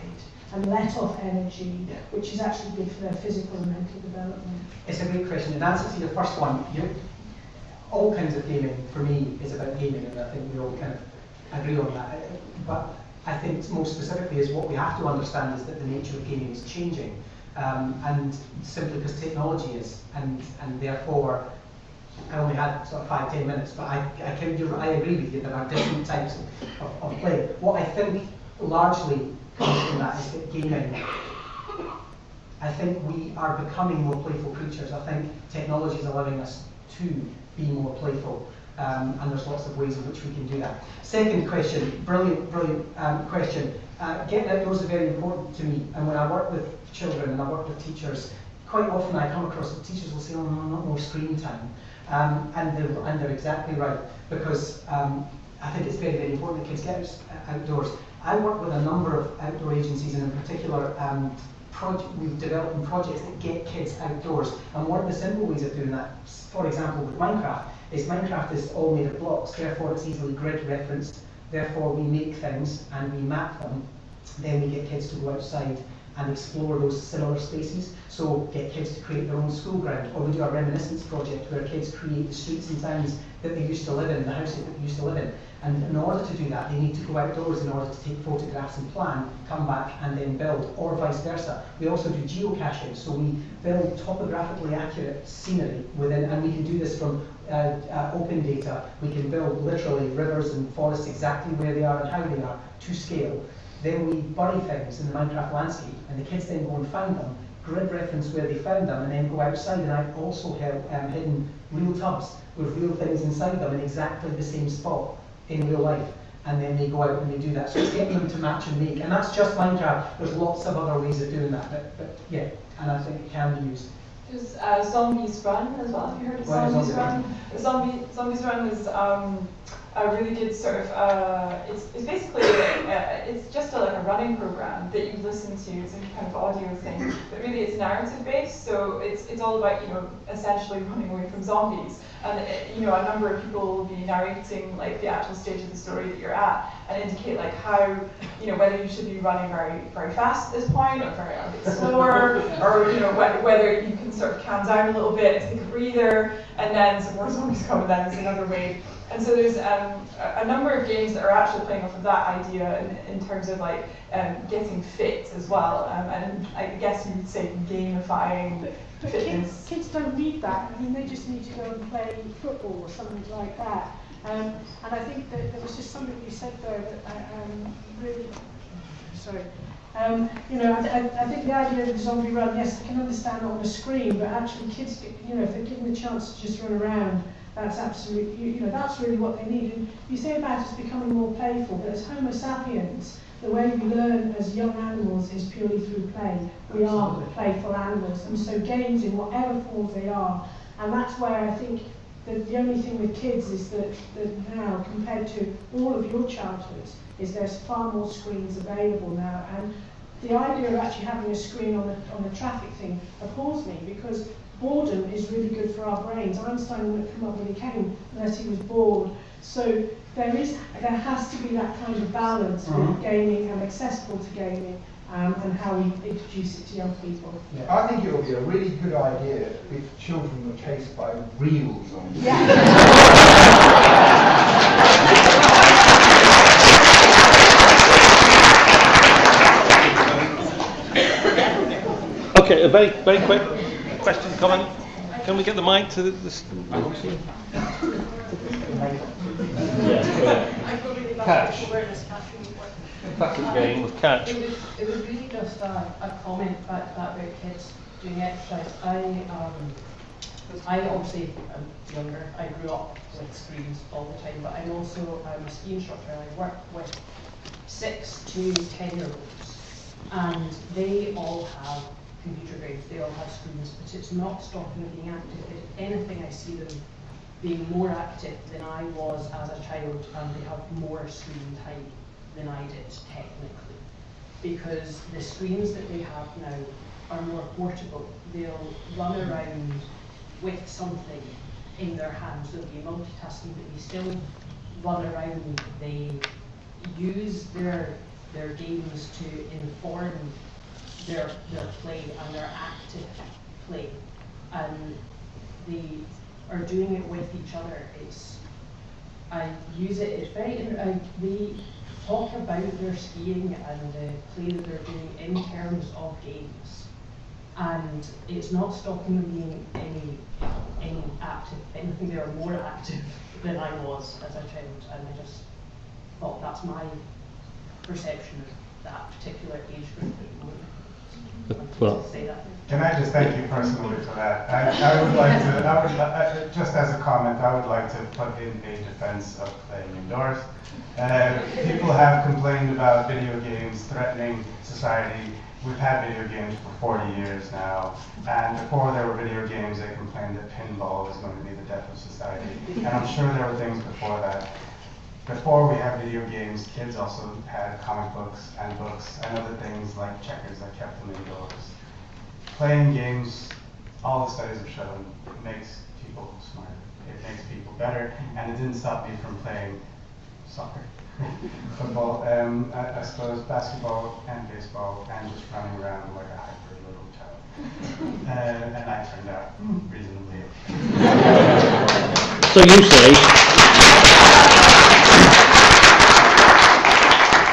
and let off energy, which is actually good for their physical and mental development? It's a great question. In answer to your first one, all kinds of gaming, for me, is about gaming, and I think we all kind of agree on that. But I think most specifically is what we have to understand is that the nature of gaming is changing, and simply because technology is, and therefore, I only had sort of 5-10 minutes, but I agree with you, there are different types of play. What I think largely comes from that is that gaming, I think we are becoming more playful creatures. I think technology is allowing us to be more playful, and there's lots of ways in which we can do that. Second question, brilliant question. Getting outdoors is very important to me, and when I work with children and I work with teachers, quite often I come across teachers will say, oh no, not more screen time. And they're exactly right, because I think it's very, very important that kids get outdoors. I work with a number of outdoor agencies, and in particular, we've developed projects that get kids outdoors. And one of the simple ways of doing that, for example, with Minecraft is all made of blocks, therefore it's easily grid referenced, therefore we make things and we map them, then we get kids to go outside and explore those similar spaces. So get kids to create their own school ground, or we do a reminiscence project where kids create the streets and towns that they used to live in, the houses that they used to live in. And in order to do that, they need to go outdoors in order to take photographs and plan, come back and then build, or vice versa. We also do geocaching, so we build topographically accurate scenery within, and we can do this from open data. We can build literally rivers and forests exactly where they are and how they are to scale. Then we bury things in the Minecraft landscape, and the kids then go and find them, grid reference where they found them, and then go outside. And I've also hidden real tubs with real things inside them in exactly the same spot in real life. And then they go out and they do that. So it's getting them to match and make. And that's just Minecraft. There's lots of other ways of doing that. But yeah, and I think it can be used. There's Zombies Run as well. Have you heard of Zombies Run? Zombies Run is a really good sort of. It's basically it's just like a running program that you listen to. It's a kind of audio thing, but really it's narrative based. So it's all about essentially running away from zombies. And a number of people will be narrating like the actual stage of the story that you're at, and indicate like how whether you should be running very very fast at this point, or very a bit slower, or whether you can sort of calm down a little bit, take a breather, and then some more zombies come, and then there's another wave. And so there's a number of games that are actually playing off of that idea in terms of like getting fit as well, and I guess you would say gamifying. But kids don't need that. I mean, they just need to go and play football or something like that. And I think that there was just something you said there that really, sorry. I think the idea of the zombie run, yes, I can understand it on the screen, but actually kids, if they're given the chance to just run around, that's absolutely, that's really what they need. And you say about us becoming more playful, but as Homo sapiens, the way we learn as young animals is purely through play. We are playful animals, and so games in whatever forms they are. And that's where I think that the only thing with kids is that now, compared to all of your childhoods, is there's far more screens available now. And the idea of actually having a screen on the traffic thing appalls me, because boredom is really good for our brains. Einstein wouldn't come up when he came unless he was bored. So there has to be that kind of balance with gaming and accessible to gaming, and how we introduce it to young people. Yeah. I think it would be a really good idea if children were chased by real zombies. Yeah. Okay, a very, very quick question, comment. Can we get the mic to this? Catch. Classic game with catch. It was really just a comment back to that about kids doing exercise. I obviously am younger. I grew up with screens all the time, but I'm also a ski instructor, and I work with 6 to 10-year-olds, and they all have computer brains, they all have screens, but it's not stopping them being active. If anything, I see them being more active than I was as a child, and they have more screen time than I did technically. Because the screens that they have now are more portable. They'll run around with something in their hands. They'll be multitasking, but they still run around. They use their games to inform their play and their active play, and they are doing it with each other. I use it. It's very. They talk about their skiing and the play that they're doing in terms of games, and it's not stopping them being any active. Anything, they are more active than I was as a child, and I just thought that's my perception of that particular age group at the moment. Well, can I just thank you personally for that? I would like to, just as a comment, I would like to put in a defense of playing indoors. People have complained about video games threatening society. We've had video games for 40 years now, and before there were video games, they complained that pinball was going to be the death of society. And I'm sure there were things before that. Before we had video games, kids also had comic books and books and other things like checkers that kept them indoors. Playing games, all the studies have shown, makes people smarter. It makes people better, and it didn't stop me from playing soccer, football, I suppose basketball and baseball, and just running around like a hyper little child. And I turned out reasonably okay. So you say.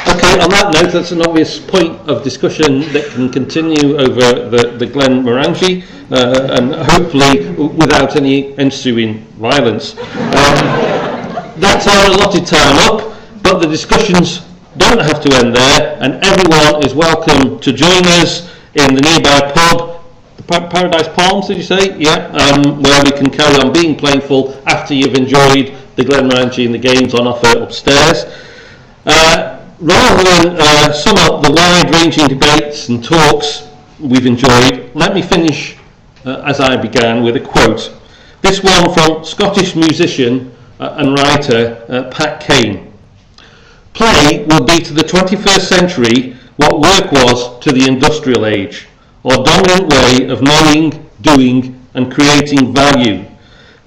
Okay, on that note, that's an obvious point of discussion that can continue over the Glen Morangi, and hopefully without any ensuing violence. That's our allotted time up, but the discussions don't have to end there, and everyone is welcome to join us in the nearby pub, the Paradise Palms, did you say? Yeah, where we can carry on being playful after you've enjoyed the Glenmorangie and the games on offer upstairs. Rather than sum up the wide-ranging debates and talks we've enjoyed, let me finish as I began with a quote. This one from Scottish musician and writer Pat Kane. Play will be to the 21st century what work was to the industrial age, or dominant way of knowing, doing and creating value.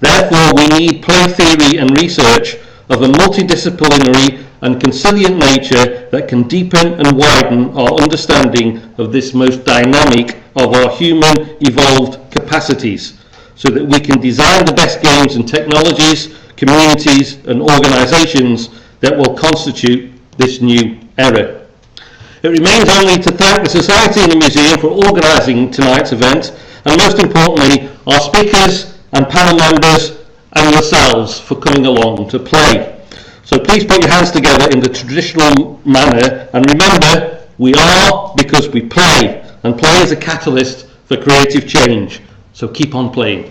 Therefore we need play theory and research of a multidisciplinary and conciliant nature that can deepen and widen our understanding of this most dynamic of our human evolved capacities, so that we can design the best games and technologies, communities and organisations that will constitute this new era. It remains only to thank the Society and the Museum for organising tonight's event, and most importantly our speakers and panel members and yourselves for coming along to play. So please put your hands together in the traditional manner, and remember, we are because we play, and play is a catalyst for creative change. So keep on playing.